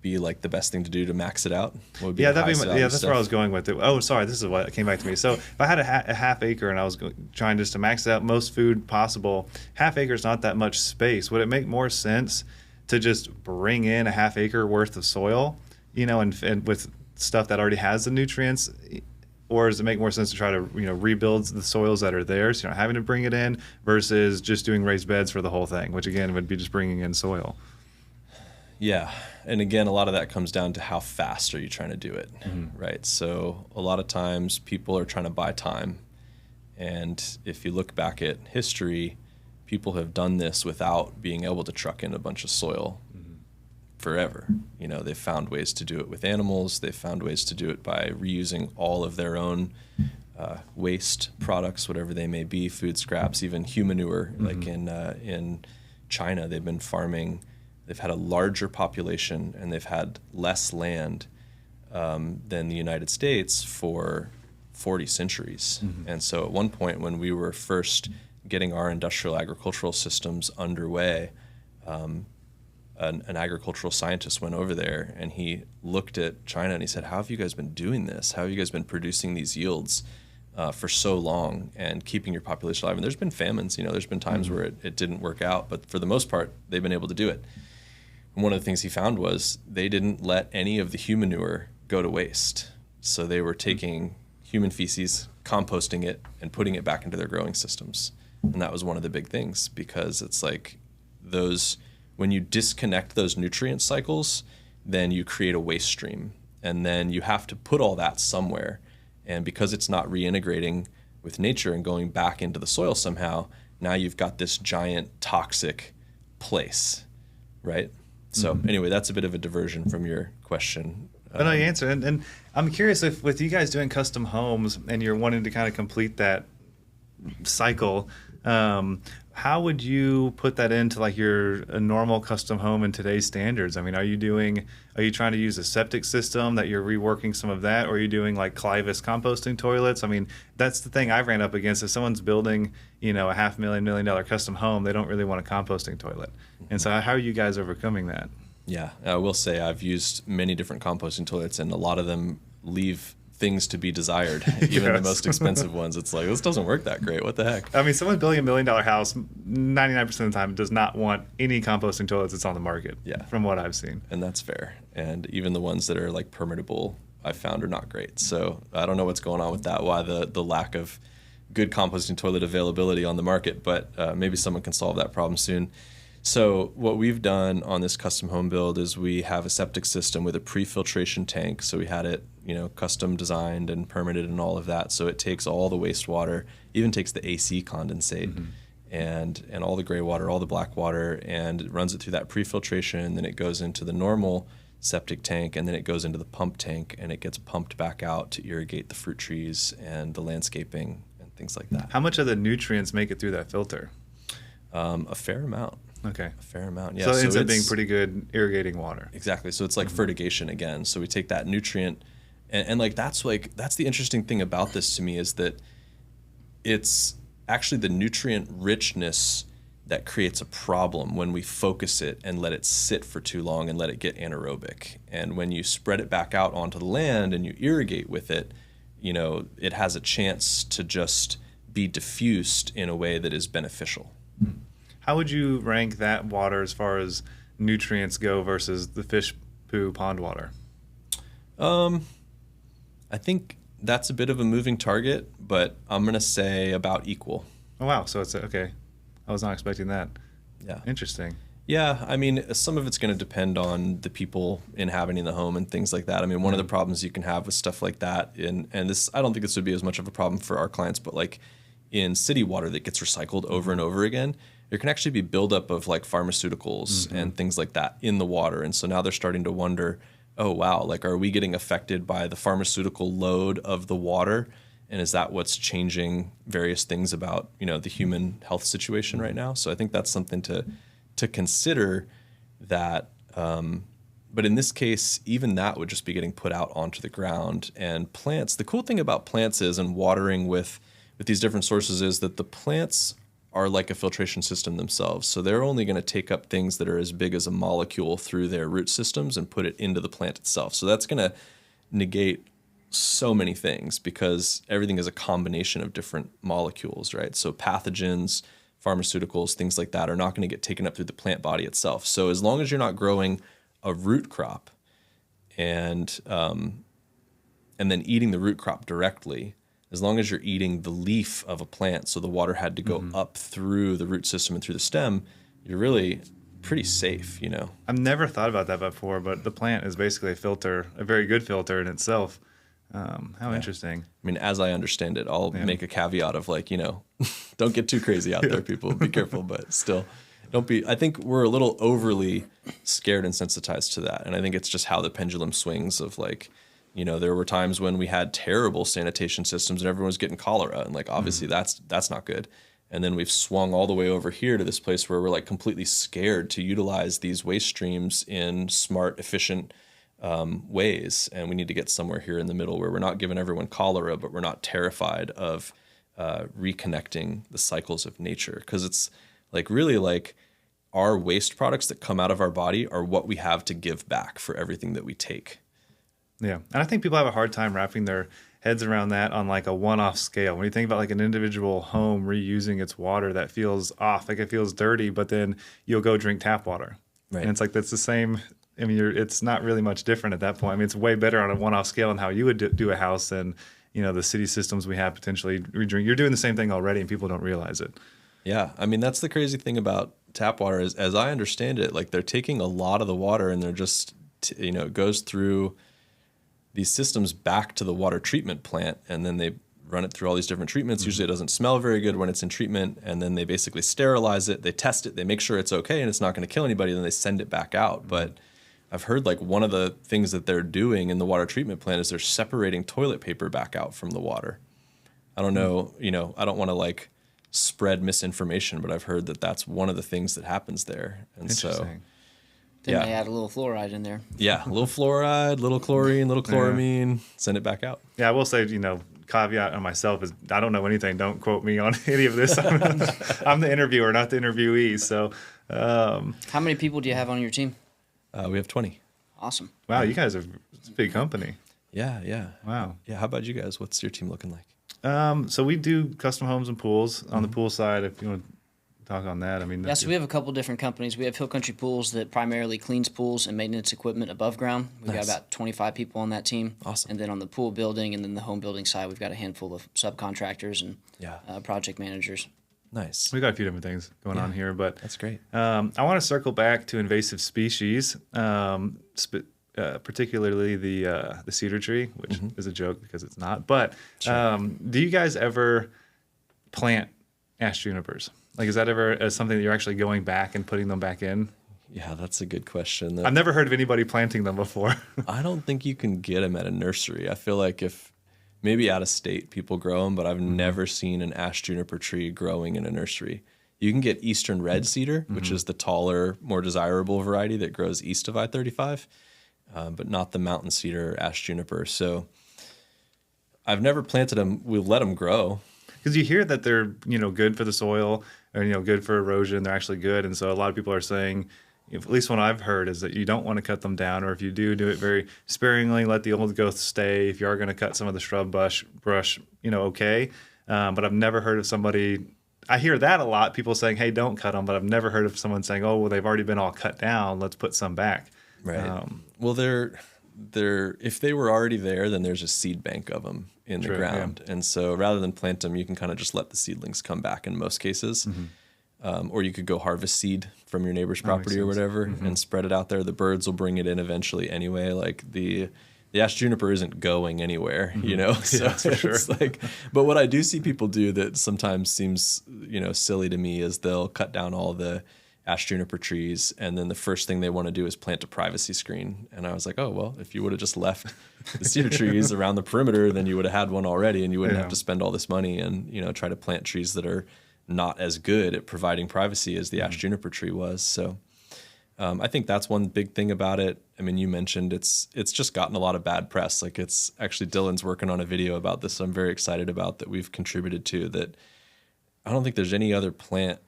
B: be like the best thing to do to max it out. What would be
A: That's where I was going with it. Oh, sorry, this is what came back to me. So if I had a half acre and I was trying just to max out most food possible, half acre is not that much space. Would it make more sense to just bring in a half acre worth of soil, and with stuff that already has the nutrients? Or does it make more sense to try to rebuild the soils that are there, so you're not having to bring it in, versus just doing raised beds for the whole thing, which again would be just bringing in soil?
B: Yeah. And again, a lot of that comes down to how fast are you trying to do it, right? So a lot of times people are trying to buy time. And if you look back at history, people have done this without being able to truck in a bunch of soil forever. They've found ways to do it with animals. They've found ways to do it by reusing all of their own waste products, whatever they may be, food scraps, even human manure. Like in China, they've been farming. They've had a larger population and they've had less land than the United States for 40 centuries. And so at one point when we were first getting our industrial agricultural systems underway, an agricultural scientist went over there and he looked at China and he said, how have you guys been doing this? How have you guys been producing these yields for so long and keeping your population alive? And there's been famines, there's been times where it didn't work out, but for the most part, they've been able to do it. And one of the things he found was they didn't let any of the human manure go to waste. So they were taking human feces, composting it, and putting it back into their growing systems. And that was one of the big things, because it's like when you disconnect those nutrient cycles, then you create a waste stream. And then you have to put all that somewhere. And because it's not reintegrating with nature and going back into the soil somehow, now you've got this giant toxic place, right? So anyway, that's a bit of a diversion from your question.
A: No, you answered. And I'm curious if with you guys doing custom homes and you're wanting to kind of complete that cycle, how would you put that into like a normal custom home in today's standards? I mean, are you trying to use a septic system that you're reworking some of that, or are you doing like Clivus composting toilets? I mean, that's the thing I've ran up against. If someone's building, a $500,000 $1 million custom home, they don't really want a composting toilet. And so how are you guys overcoming that?
B: Yeah, I will say I've used many different composting toilets, and a lot of them leave things to be desired, even the most expensive ones. It's like, this doesn't work that great. What the heck?
A: I mean, someone building $1 million house, 99% of the time does not want any composting toilets that's on the market, from what I've seen.
B: And that's fair. And even the ones that are like permittable, I've found are not great. So I don't know what's going on with that, why the lack of good composting toilet availability on the market, but maybe someone can solve that problem soon. So what we've done on this custom home build is we have a septic system with a pre-filtration tank. So we had it, custom designed and permitted and all of that. So it takes all the wastewater, even takes the AC condensate and all the gray water, all the black water, and it runs it through that pre-filtration. And then it goes into the normal septic tank, and then it goes into the pump tank, and it gets pumped back out to irrigate the fruit trees and the landscaping and things like that.
A: How much of the nutrients make it through that filter?
B: A fair amount.
A: Okay.
B: A fair amount, yeah.
A: So it ends up being pretty good irrigating water.
B: Exactly. So it's like fertigation again. So we take that nutrient, and that's the interesting thing about this to me, is that it's actually the nutrient richness that creates a problem when we focus it and let it sit for too long and let it get anaerobic. And when you spread it back out onto the land and you irrigate with it, it has a chance to just be diffused in a way that is beneficial.
A: How would you rank that water as far as nutrients go versus the fish poo pond water?
B: I think that's a bit of a moving target, but I'm going to say about equal.
A: Oh, wow. So it's okay. I was not expecting that.
B: Yeah.
A: Interesting.
B: Yeah. I mean, some of it's going to depend on the people inhabiting the home and things like that. I mean, one of the problems you can have with stuff like that, and this, I don't think this would be as much of a problem for our clients, but like in city water that gets recycled over and over again, there can actually be buildup of like pharmaceuticals and things like that in the water. And so now they're starting to wonder, oh, wow, like, are we getting affected by the pharmaceutical load of the water? And is that what's changing various things about, the human health situation right now? So I think that's something to consider that. But in this case, even that would just be getting put out onto the ground. And plants, the cool thing about plants is, and watering with these different sources, is that the plants are like a filtration system themselves. So they're only going to take up things that are as big as a molecule through their root systems and put it into the plant itself. So that's going to negate so many things, because everything is a combination of different molecules, right? So pathogens, pharmaceuticals, things like that are not going to get taken up through the plant body itself. So as long as you're not growing a root crop and then eating the root crop directly, as long as you're eating the leaf of a plant, so the water had to go up through the root system and through the stem, you're really pretty safe,
A: I've never thought about that before, but the plant is basically a filter, a very good filter in itself. How interesting.
B: I mean, as I understand it, I'll make a caveat of like, don't get too crazy out there, people. Be careful, but still, don't be. I think we're a little overly scared and sensitized to that. And I think it's just how the pendulum swings of like, there were times when we had terrible sanitation systems and everyone was getting cholera. And like, obviously that's not good. And then we've swung all the way over here to this place where we're like completely scared to utilize these waste streams in smart, efficient ways. And we need to get somewhere here in the middle where we're not giving everyone cholera, but we're not terrified of reconnecting the cycles of nature. Because it's like really like our waste products that come out of our body are what we have to give back for everything that we take.
A: Yeah. And I think people have a hard time wrapping their heads around that on like a one-off scale. When you think about like an individual home reusing its water, that feels off, like it feels dirty, but then you'll go drink tap water.
B: Right.
A: And it's like, that's the same. I mean, it's not really much different at that point. I mean, it's way better on a one-off scale than how you would do a house than, the city systems we have potentially redrink. You're doing the same thing already and people don't realize it.
B: Yeah. I mean, that's the crazy thing about tap water is, as I understand it, like they're taking a lot of the water and they're just, it goes through these systems back to the water treatment plant, and then they run it through all these different treatments. Usually it doesn't smell very good when it's in treatment, and then they basically sterilize it, they test it, they make sure it's okay and it's not going to kill anybody, then they send it back out. But I've heard like one of the things that they're doing in the water treatment plant is they're separating toilet paper back out from the water. I don't know, I don't want to like spread misinformation, but I've heard that that's one of the things that happens there. And so
C: then they add a little fluoride in there.
B: Yeah, a little fluoride, little chlorine, little chloramine, send it back out.
A: Yeah, I will say, caveat on myself is I don't know anything. Don't quote me on any of this. I'm the interviewer, not the interviewee. So,
C: how many people do you have on your team?
B: We have 20.
C: Awesome.
A: Wow, you guys are it's a big company.
B: Yeah.
A: Wow.
B: Yeah, how about you guys? What's your team looking like?
A: So we do custom homes and pools. On the pool side, if you want to talk on that, I mean.
C: So we have a couple different companies. We have Hill Country Pools that primarily cleans pools and maintenance equipment above ground. We've got about 25 people on that team.
B: Awesome.
C: And then on the pool building and then the home building side, we've got a handful of subcontractors and project managers.
A: Nice. We've got a few different things going on here, but
B: that's great.
A: I want to circle back to invasive species, particularly the cedar tree, which is a joke because it's not. But do you guys ever plant ash junipers? Like, is that ever something that you're actually going back and putting them back in?
B: Yeah, that's a good question.
A: I've never heard of anybody planting them before.
B: I don't think you can get them at a nursery. I feel like if maybe out of state people grow them, but I've never seen an ash juniper tree growing in a nursery. You can get eastern red cedar, which is the taller, more desirable variety that grows east of I-35, but not the mountain cedar ash juniper. So I've never planted them. We'll let them grow.
A: Because you hear that they're, good for the soil or, good for erosion. They're actually good. And so a lot of people are saying, at least what I've heard is that you don't want to cut them down, or if you do it very sparingly, let the old growth stay. If you are going to cut some of the shrub brush, okay. But I've never heard of somebody, I hear that a lot, people saying, hey, don't cut them. But I've never heard of someone saying, oh, well, they've already been all cut down. Let's put some back.
B: Right. Well, they're if they were already there, then there's a seed bank of them in the ground. Yeah. And so rather than plant them, you can kind of just let the seedlings come back in most cases. Or you could go harvest seed from your neighbor's property or whatever and spread it out there. The birds will bring it in eventually anyway. Like the the ash juniper isn't going anywhere, So
A: Yeah, for sure.
B: it's like, but what I do see people do that sometimes seems, silly to me is they'll cut down all the ash juniper trees, and then the first thing they want to do is plant a privacy screen. And I was like, oh, well, if you would have just left the cedar trees around the perimeter, then you would have had one already, and you wouldn't have to spend all this money and, try to plant trees that are not as good at providing privacy as the ash juniper tree was. So I think that's one big thing about it. I mean, you mentioned it's just gotten a lot of bad press. Like, it's actually, Dylan's working on a video about this I'm very excited about that we've contributed to, that I don't think there's any other plant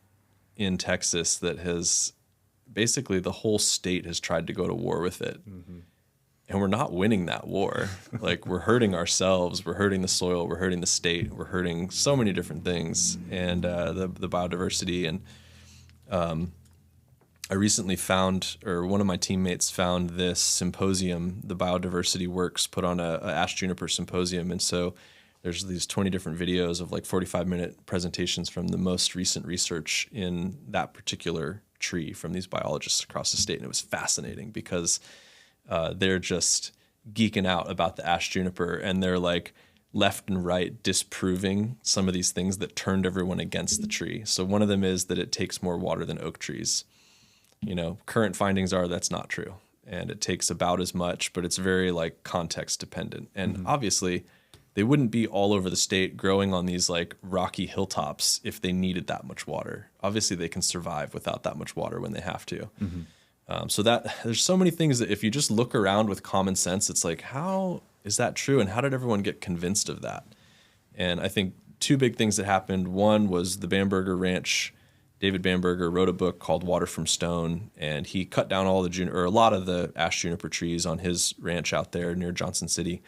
B: in Texas that has basically, the whole state has tried to go to war with it. And we're not winning that war. Like, we're hurting ourselves, we're hurting the soil, we're hurting the state, we're hurting so many different things, and the biodiversity. And I recently found, or one of my teammates found, this symposium, the Biodiversity Works, put on a ash juniper symposium. And so there's these 20 different videos of like 45-minute presentations from the most recent research in that particular tree from these biologists across the state. And it was fascinating because they're just geeking out about the ash juniper, and they're like left and right disproving some of these things that turned everyone against the tree. So one of them is that it takes more water than oak trees. Current findings are that's not true, and it takes about as much, but it's very like context dependent. And obviously they wouldn't be all over the state growing on these like rocky hilltops if they needed that much water. Obviously they can survive without that much water when they have to. So that there's so many things that if you just look around with common sense, it's like, how is that true? And how did everyone get convinced of that? And I think two big things that happened. One was the Bamberger Ranch. David Bamberger wrote a book called Water from Stone, and he cut down all the a lot of the ash juniper trees on his ranch out there near Johnson City.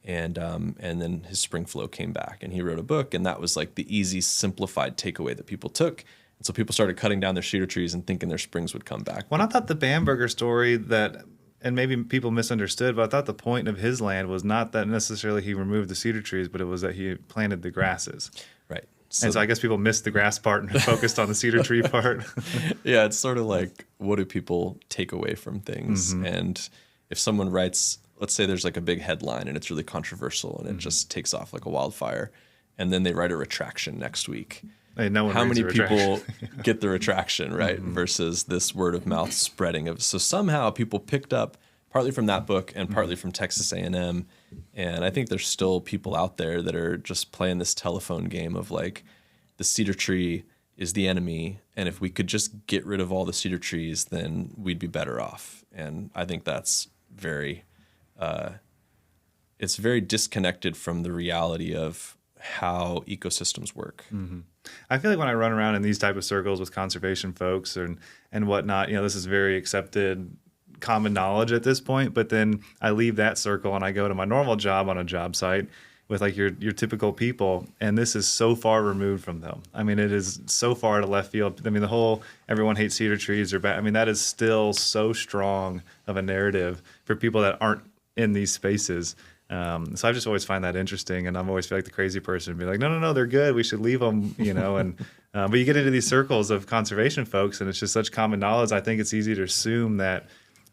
B: And then his spring flow came back, and he wrote a book, and that was like the easy, simplified takeaway that people took. And so people started cutting down their cedar trees and thinking their springs would come back.
A: Well, I thought the Bamberger story and maybe people misunderstood, but I thought the point of his land was not that necessarily he removed the cedar trees, but it was that he planted the grasses.
B: Right.
A: And so I guess people missed the grass part and focused on the cedar tree part.
B: Yeah, it's sort of like, what do people take away from things? And if someone writes, let's say there's like a big headline and it's really controversial and it just takes off like a wildfire, and then they write a retraction next week.
A: Hey, no one
B: How
A: reads
B: many
A: the retraction.
B: people get the retraction, right? Versus this word of mouth spreading of. So somehow people picked up partly from that book and partly from Texas A&M. And I think there's still people out there that are just playing this telephone game of like, the cedar tree is the enemy, and if we could just get rid of all the cedar trees, then we'd be better off. And I think that's very, it's very disconnected from the reality of how ecosystems work.
A: I feel like when I run around in these type of circles with conservation folks and whatnot, this is very accepted common knowledge at this point, but then I leave that circle and I go to my normal job on a job site with like your typical people, and this is so far removed from them. I mean, it is so far to left field. I mean, the whole everyone hates cedar trees or bad. I mean, that is still so strong of a narrative for people that aren't in these spaces. So I just always find that interesting, and I'm always feel like the crazy person and be like, no, they're good. We should leave them, And but you get into these circles of conservation folks, and it's just such common knowledge. I think it's easy to assume that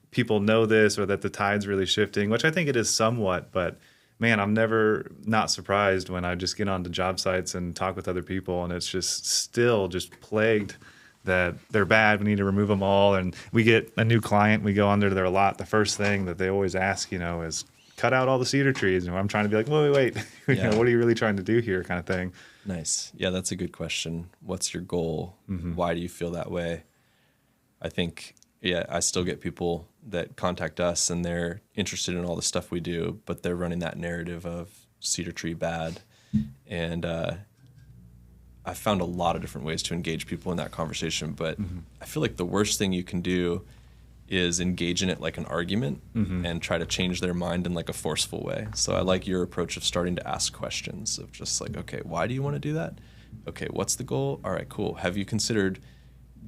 A: people know this or that the tide's really shifting, which I think it is somewhat, but man, I'm never not surprised when I just get onto job sites and talk with other people, and it's just still just plagued that they're bad. We need to remove them all. And we get a new client, we go under their lot. The first thing that they always ask, is cut out all the cedar trees. And I'm trying to be like, wait,
B: Yeah.
A: What are you really trying to do here, kind of thing.
B: Nice. Yeah, that's a good question. What's your goal? Why do you feel that way? I think, I still get people that contact us and they're interested in all the stuff we do, but they're running that narrative of cedar tree bad. And I found a lot of different ways to engage people in that conversation, but I feel like the worst thing you can do is engage in it like an argument and try to change their mind in like a forceful way. So I like your approach of starting to ask questions of just like, okay, why do you want to do that? Okay, what's the goal? All right, cool. Have you considered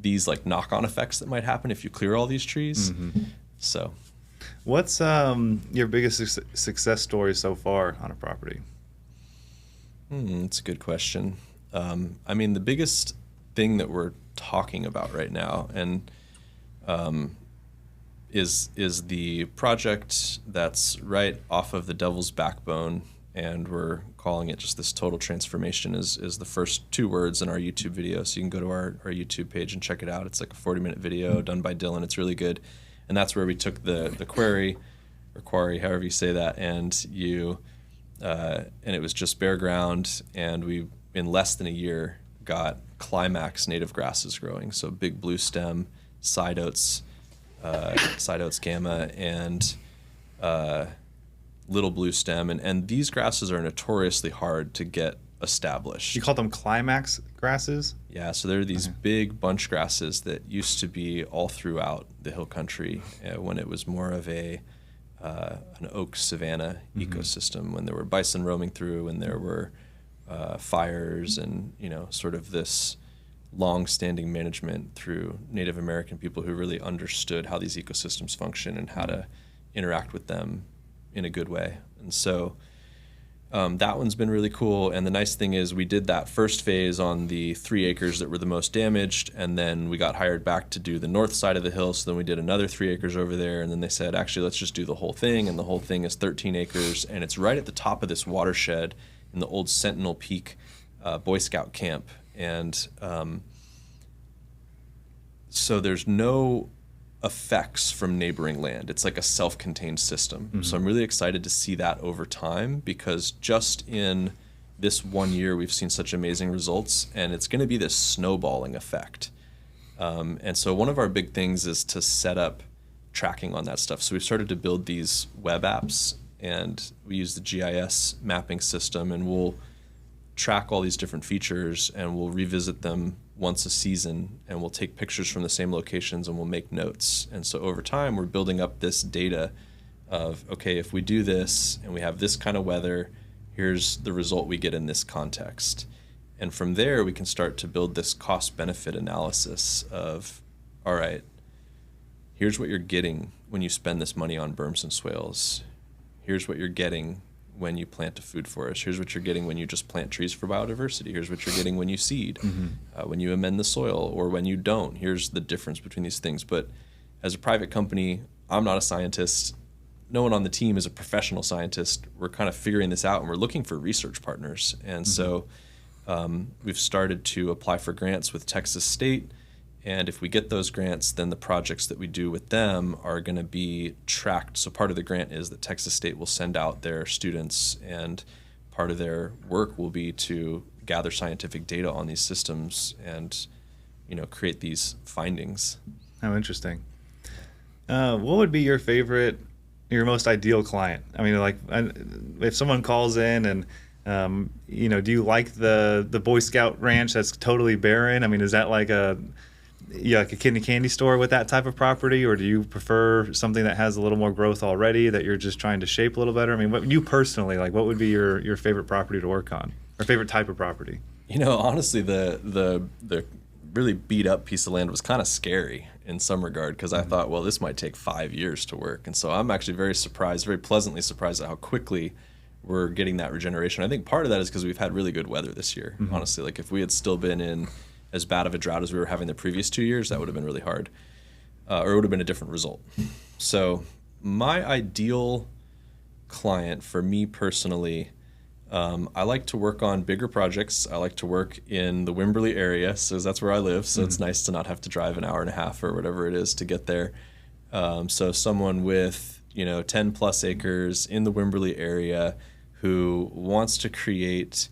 B: these like knock-on effects that might happen if you clear all these trees? So
A: what's your biggest success story so far on a property?
B: That's a good question. I mean, the biggest thing that we're talking about right now, and is the project that's right off of the Devil's Backbone, and we're calling it just this total transformation is the first 2 words in our YouTube video. So you can go to our YouTube page and check it out. It's like a 40-minute video done by Dylan. It's really good. And that's where we took the quarry, however you say that, and it was just bare ground, and we, in less than a year, got climax native grasses growing. So big blue stem, side oats gamma, and little blue stem, and these grasses are notoriously hard to get established.
A: You call them climax grasses?
B: Yeah, so they're these big bunch grasses that used to be all throughout the hill country when it was more of an oak savanna ecosystem, when there were bison roaming through, and there were fires, and sort of this long-standing management through Native American people who really understood how these ecosystems function and how to interact with them in a good way. And so that one's been really cool. And the nice thing is we did that first phase on the 3 acres that were the most damaged, and then we got hired back to do the north side of the hill. So then we did another 3 acres over there, and then they said, actually, let's just do the whole thing. And the whole thing is 13 acres, and it's right at the top of this watershed in the old Sentinel Peak Boy Scout camp. And so there's no effects from neighboring land. It's like a self-contained system. So I'm really excited to see that over time, because just in this 1 year, we've seen such amazing results, and it's going to be this snowballing effect. And so one of our big things is to set up tracking on that stuff. So we started to build these web apps, and we use the GIS mapping system, and we'll track all these different features, and we'll revisit them once a season, and we'll take pictures from the same locations, and we'll make notes. And so over time, we're building up this data of, okay, if we do this and we have this kind of weather, here's the result we get in this context. And from there, we can start to build this cost-benefit analysis of, all right, here's what you're getting when you spend this money on berms and swales. Here's what you're getting when you plant a food forest. Here's what you're getting when you just plant trees for biodiversity. Here's what you're getting when you seed, when you amend the soil, or when you don't. Here's the difference between these things. But as a private company, I'm not a scientist. No one on the team is a professional scientist. We're kind of figuring this out, and we're looking for research partners. And so we've started to apply for grants with Texas State. And if we get those grants, then the projects that we do with them are going to be tracked. So part of the grant is that Texas State will send out their students, and part of their work will be to gather scientific data on these systems and, create these findings.
A: How interesting. What would be your most ideal client? I mean, if someone calls in and, do you like the Boy Scout ranch that's totally barren? I mean, is that like a kidney candy store with that type of property, or do you prefer something that has a little more growth already that you're just trying to shape a little better? I mean, what you personally like? What would be your favorite property to work on, or favorite type of property?
B: Honestly, the really beat up piece of land was kind of scary in some regard, because I thought, well, this might take 5 years to work, and so I'm actually very pleasantly surprised at how quickly we're getting that regeneration. I think part of that is because we've had really good weather this year. Honestly, like if we had still been in as bad of a drought as we were having the previous 2 years, that would have been really hard, or it would have been a different result. So my ideal client for me personally, I like to work on bigger projects. I like to work in the Wimberley area, so that's where I live. So it's nice to not have to drive an hour and a half or whatever it is to get there. So someone with 10 plus acres in the Wimberley area who wants to create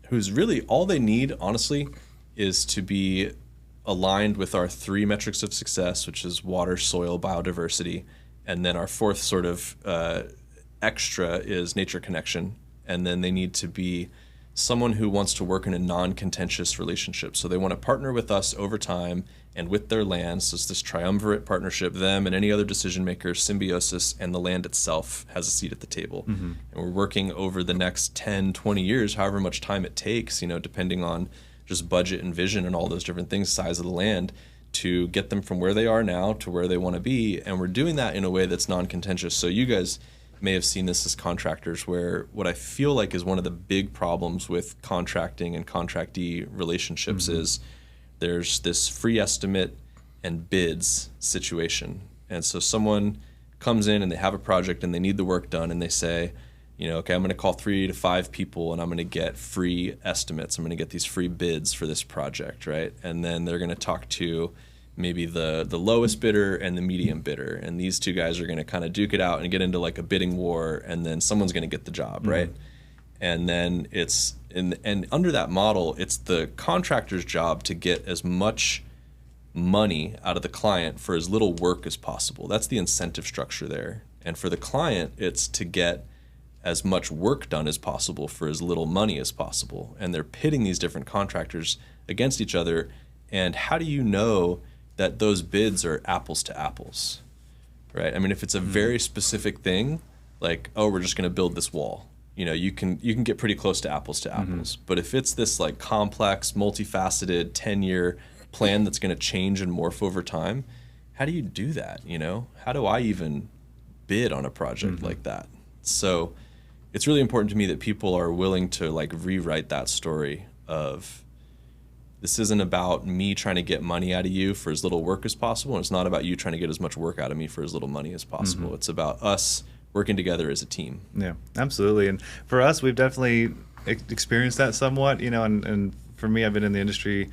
B: who's really, all they need, honestly, is to be aligned with our 3 metrics of success, which is water, soil, biodiversity. And then our 4th sort of extra is nature connection. And then they need to be someone who wants to work in a non-contentious relationship. So they want to partner with us over time and with their land. So it's this triumvirate partnership, them and any other decision maker, Symbiosis, and the land itself has a seat at the table. And we're working over the next 10, 20 years, however much time it takes, depending on just budget and vision and all those different things, size of the land, to get them from where they are now to where they want to be. And we're doing that in a way that's non-contentious. So you guys may have seen this as contractors, where what I feel like is one of the big problems with contracting and contractee relationships is there's this free estimate and bids situation. And so someone comes in and they have a project and they need the work done, and they say, okay, I'm going to call 3 to 5 people and I'm going to get free estimates. I'm going to get these free bids for this project, right? And then they're going to talk to maybe the lowest bidder and the medium bidder. And these two guys are going to kind of duke it out and get into like a bidding war, and then someone's going to get the job, right? And then and under that model, it's the contractor's job to get as much money out of the client for as little work as possible. That's the incentive structure there. And for the client, it's to get as much work done as possible for as little money as possible. And they're pitting these different contractors against each other. And how do you know that those bids are apples to apples, right? I mean, if it's a very specific thing, like, oh, we're just going to build this wall, you can get pretty close to apples. But if it's this like complex, multifaceted 10-year plan that's going to change and morph over time, how do you do that? How do I even bid on a project like that? So it's really important to me that people are willing to like rewrite that story of, this isn't about me trying to get money out of you for as little work as possible, and it's not about you trying to get as much work out of me for as little money as possible. It's about us working together as a team.
A: Yeah, absolutely. And for us, we've definitely experienced that somewhat, and for me, I've been in the industry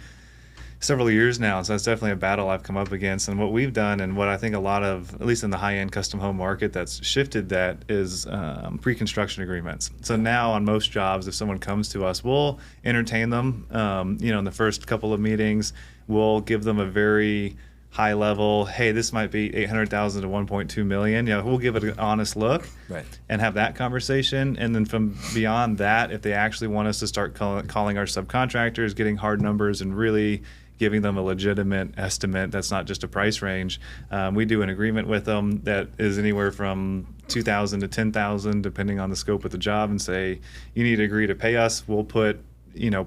A: several years now, so that's definitely a battle I've come up against. And what we've done, and what I think a lot of, at least in the high-end custom home market, that's shifted that is pre-construction agreements. So now on most jobs, if someone comes to us, we'll entertain them. In the first couple of meetings, we'll give them a very high level, hey, this might be 800,000 to 1.2 million. We'll give it an honest look,
B: right,
A: and have that conversation. And then from beyond that, if they actually want us to start calling our subcontractors, getting hard numbers, and really giving them a legitimate estimate that's not just a price range, we do an agreement with them that is anywhere from 2,000 to 10,000, depending on the scope of the job, and say, you need to agree to pay us. We'll put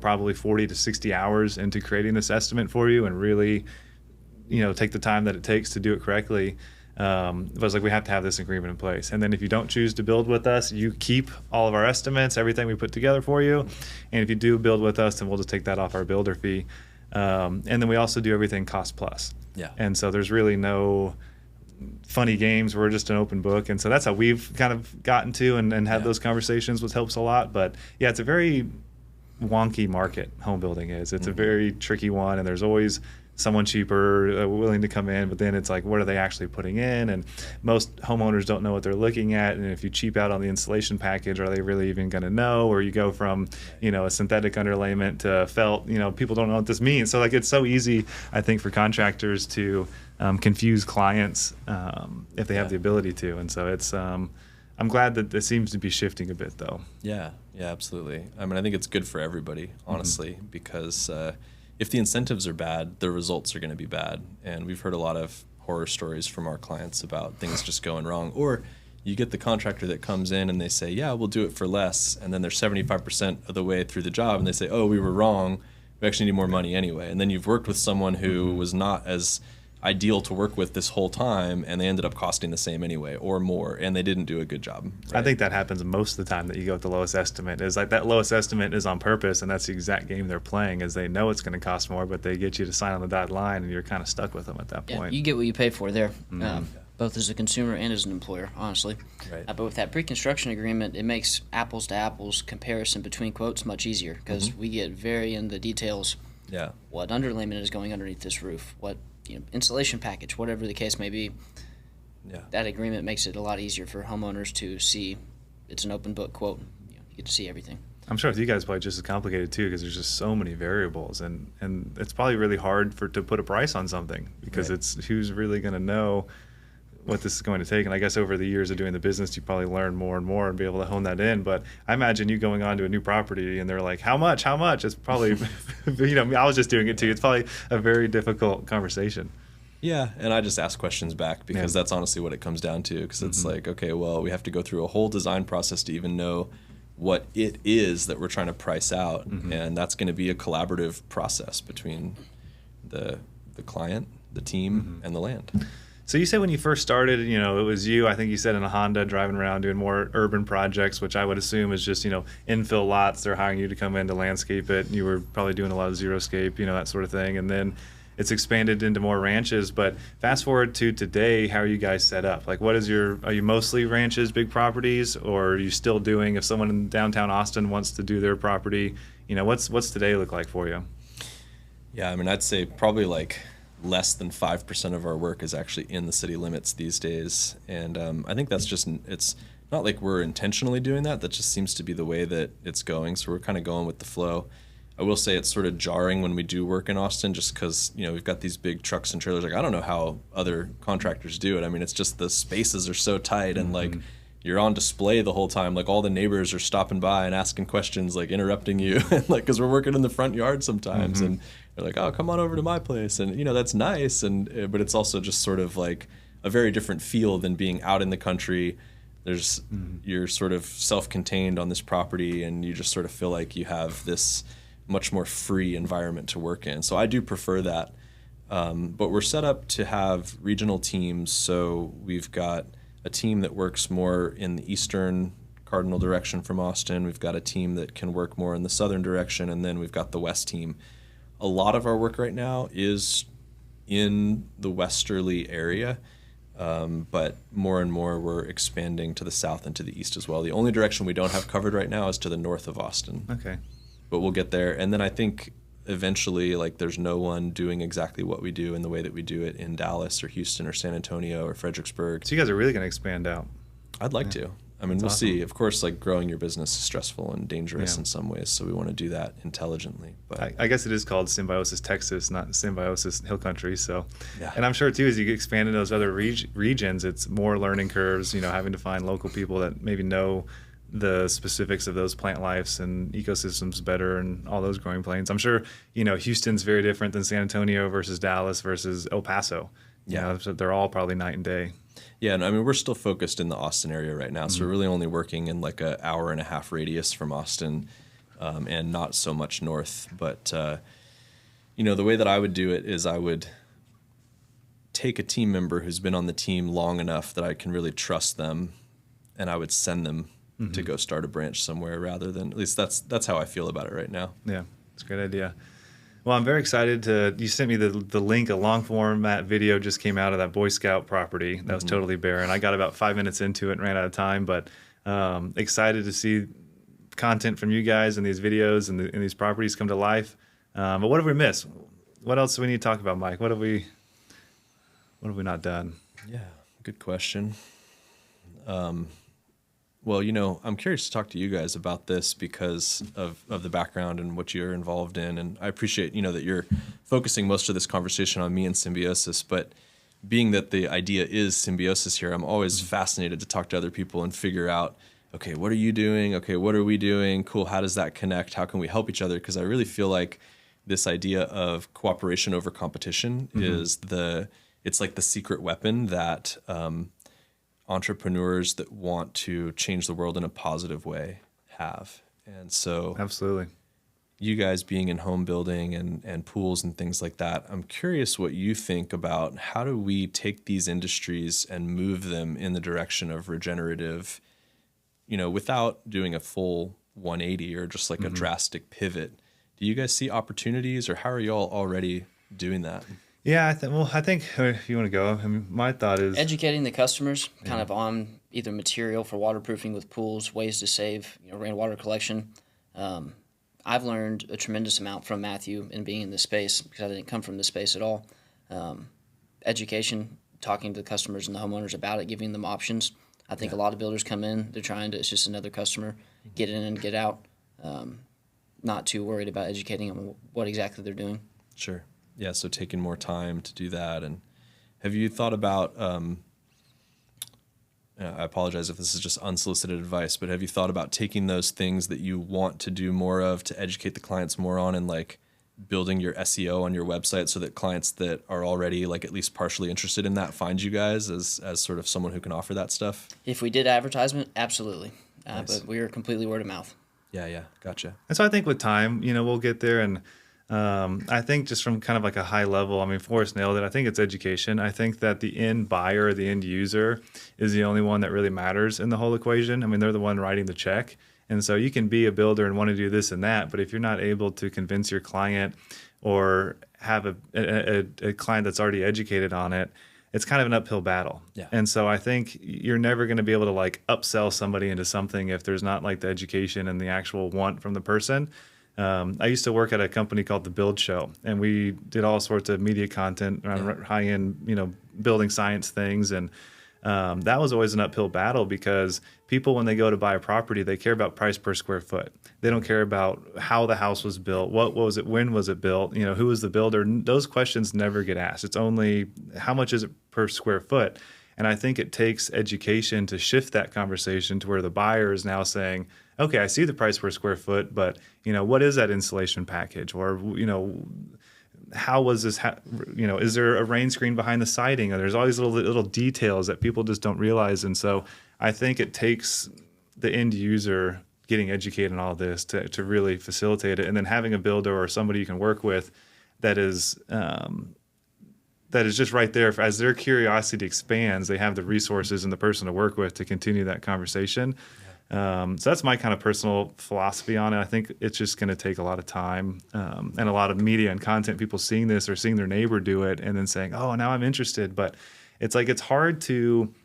A: probably 40 to 60 hours into creating this estimate for you, and really take the time that it takes to do it correctly. But it's like, we have to have this agreement in place. And then if you don't choose to build with us, you keep all of our estimates, everything we put together for you. And if you do build with us, then we'll just take that off our builder fee. And then we also do everything cost plus.
B: Yeah.
A: And so there's really no funny games. We're just an open book. And so that's how we've kind of gotten to and had those conversations, which helps a lot. But yeah, it's a very wonky market, home building is. It's a very tricky one, and there's always someone cheaper willing to come in, but then it's like, what are they actually putting in? And most homeowners don't know what they're looking at, and if you cheap out on the installation package, are they really even going to know? Or you go from a synthetic underlayment to felt, people don't know what this means. So like, it's so easy, I think, for contractors to confuse clients if they have the ability to. And so it's I'm glad that this seems to be shifting a bit, though.
B: Yeah, absolutely. I mean, I think it's good for everybody, honestly, because if the incentives are bad, the results are going to be bad. And we've heard a lot of horror stories from our clients about things just going wrong. Or you get the contractor that comes in and they say, yeah, we'll do it for less. And then they're 75% of the way through the job and they say, oh, we were wrong. We actually need more money anyway. And then you've worked with someone who was not as ideal to work with this whole time, and they ended up costing the same anyway or more, and they didn't do a good job. Right?
A: I think that happens most of the time, that you go with the lowest estimate. Is like, that lowest estimate is on purpose, and that's the exact game they're playing, is they know it's going to cost more, but they get you to sign on the dotted line, and you're kind of stuck with them at that point.
C: You get what you pay for there, both as a consumer and as an employer, honestly.
B: Right.
C: But with that pre-construction agreement, it makes apples to apples comparison between quotes much easier, because we get very in the details.
B: Yeah.
C: What underlayment is going underneath this roof? What installation package, whatever the case may be.
B: Yeah.
C: That agreement makes it a lot easier for homeowners to see. It's an open book quote. You get to see everything.
A: I'm sure with you guys, probably just as complicated too, because there's just so many variables, and it's probably really hard to put a price on something, because it's who's really going to know what this is going to take. And I guess over the years of doing the business, you probably learn more and more and be able to hone that in. But I imagine you going on to a new property and they're like, how much? It's probably, I was just doing it too. It's probably a very difficult conversation.
B: Yeah, and I just ask questions back, because that's honestly what it comes down to. Because it's like, okay, well, we have to go through a whole design process to even know what it is that we're trying to price out. And that's going to be a collaborative process between the client, the team, and the land.
A: So you said when you first started, it was you, I think you said, in a Honda, driving around doing more urban projects, which I would assume is just, infill lots. They're hiring you to come in to landscape it. You were probably doing a lot of xeriscape, that sort of thing. And then it's expanded into more ranches. But fast forward to today, how are you guys set up? Like, are you mostly ranches, big properties, or are you still doing, if someone in downtown Austin wants to do their property, what's today look like for you?
B: Yeah, I mean, I'd say probably like less than 5% of our work is actually in the city limits these days. And I think that's just, it's not like we're intentionally doing that. That just seems to be the way that it's going. So we're kind of going with the flow. I will say it's sort of jarring when we do work in Austin, just because, we've got these big trucks and trailers. Like, I don't know how other contractors do it. I mean, it's just the spaces are so tight and like you're on display the whole time. Like all the neighbors are stopping by and asking questions, like interrupting you, and like, because we're working in the front yard sometimes, and they're like, "Oh, come on over to my place," and that's nice, and but it's also just sort of like a very different feel than being out in the country. There's you're sort of self-contained on this property, and you just sort of feel like you have this much more free environment to work in. So I do prefer that. But we're set up to have regional teams. So we've got a team that works more in the eastern cardinal direction from Austin. We've got a team that can work more in the southern direction. And then we've got the west team. A lot of our work right now is in the westerly area. But more and more we're expanding to the south and to the east as well. The only direction we don't have covered right now is to the north of Austin.
A: Okay.
B: But we'll get there. And then I think eventually, like, there's no one doing exactly what we do in the way that we do it in Dallas or Houston or San Antonio or Fredericksburg.
A: So you guys are really going to expand out.
B: I'd like to. I mean, we'll see. Of course, like, growing your business is stressful and dangerous in some ways, so we want to do that intelligently. But
A: I guess it is called Symbiosis Texas, not Symbiosis Hill Country. So,
B: yeah.
A: And I'm sure too, as you expand in those other regions, it's more learning curves. Having to find local people that maybe know the specifics of those plant lives and ecosystems better, and all those growing planes. I'm sure Houston's very different than San Antonio versus Dallas versus El Paso. So they're all probably night and day.
B: Yeah, and I mean, we're still focused in the Austin area right now, so we're really only working in like an hour and a half radius from Austin, and not so much north. But the way that I would do it is I would take a team member who's been on the team long enough that I can really trust them, and I would send them to go start a branch somewhere, rather than, at least that's how I feel about it right now.
A: Yeah, it's a great idea. Well, I'm very excited you sent me the link. A long format video just came out of that Boy Scout property that was totally barren. I got about 5 minutes into it and ran out of time, but excited to see content from you guys and these videos and these properties come to life. But what have we missed? What else do we need to talk about, Mike? What have we not done?
B: Yeah, good question. Well, I'm curious to talk to you guys about this because of the background and what you're involved in. And I appreciate, that you're focusing most of this conversation on me and Symbiosis. But being that the idea is Symbiosis here, I'm always fascinated to talk to other people and figure out, okay, what are you doing? Okay, what are we doing? Cool, how does that connect? How can we help each other? Because I really feel like this idea of cooperation over competition it's like the secret weapon that entrepreneurs that want to change the world in a positive way have. And so
A: absolutely,
B: you guys being in home building and pools and things like that, I'm curious what you think about how do we take these industries and move them in the direction of regenerative, without doing a full 180 or just like a drastic pivot. Do you guys see opportunities, or how are y'all already doing that?
A: Yeah, I think if you want to go, I mean, my thought is
C: educating the customers kind of on either material for waterproofing with pools, ways to save, rainwater collection. I've learned a tremendous amount from Matthew in being in this space because I didn't come from this space at all. Education, talking to the customers and the homeowners about it, giving them options. I think a lot of builders come in, they're trying to, it's just another customer, get in and get out. Not too worried about educating them what exactly they're doing.
B: Sure. Yeah, so taking more time to do that. And have you thought about, I apologize if this is just unsolicited advice, but have you thought about taking those things that you want to do more of to educate the clients more on, and like building your SEO on your website so that clients that are already like at least partially interested in that find you guys as sort of someone who can offer that stuff?
C: If we did advertisement, absolutely.
B: Nice.
C: But we are completely word of mouth.
B: Yeah, gotcha.
A: And so I think with time, we'll get there. And I think just from kind of like a high level, I mean, Forrest nailed it. I think it's education. I think that the end buyer, the end user, is the only one that really matters in the whole equation. I mean, they're the one writing the check. And so you can be a builder and want to do this and that, but if you're not able to convince your client or have a client that's already educated on it, it's kind of an uphill battle.
B: Yeah.
A: And so I think you're never going to be able to like upsell somebody into something if there's not like the education and the actual want from the person. I used to work at a company called The Build Show, and we did all sorts of media content around high-end, building science things. And that was always an uphill battle because people, when they go to buy a property, they care about price per square foot. They don't care about how the house was built, what was it, when was it built, who was the builder. Those questions never get asked. It's only how much is it per square foot. And I think it takes education to shift that conversation to where the buyer is now saying, okay, I see the price per square foot, but what is that insulation package? Or how was this? Is there a rain screen behind the siding? Or there's all these little details that people just don't realize. And so I think it takes the end user getting educated in all this to really facilitate it, and then having a builder or somebody you can work with that is just right there. As their curiosity expands, they have the resources and the person to work with to continue that conversation. So that's my kind of personal philosophy on it. I think it's just going to take a lot of time and a lot of media and content, people seeing this or seeing their neighbor do it and then saying, oh, now I'm interested. But it's like it's hard to –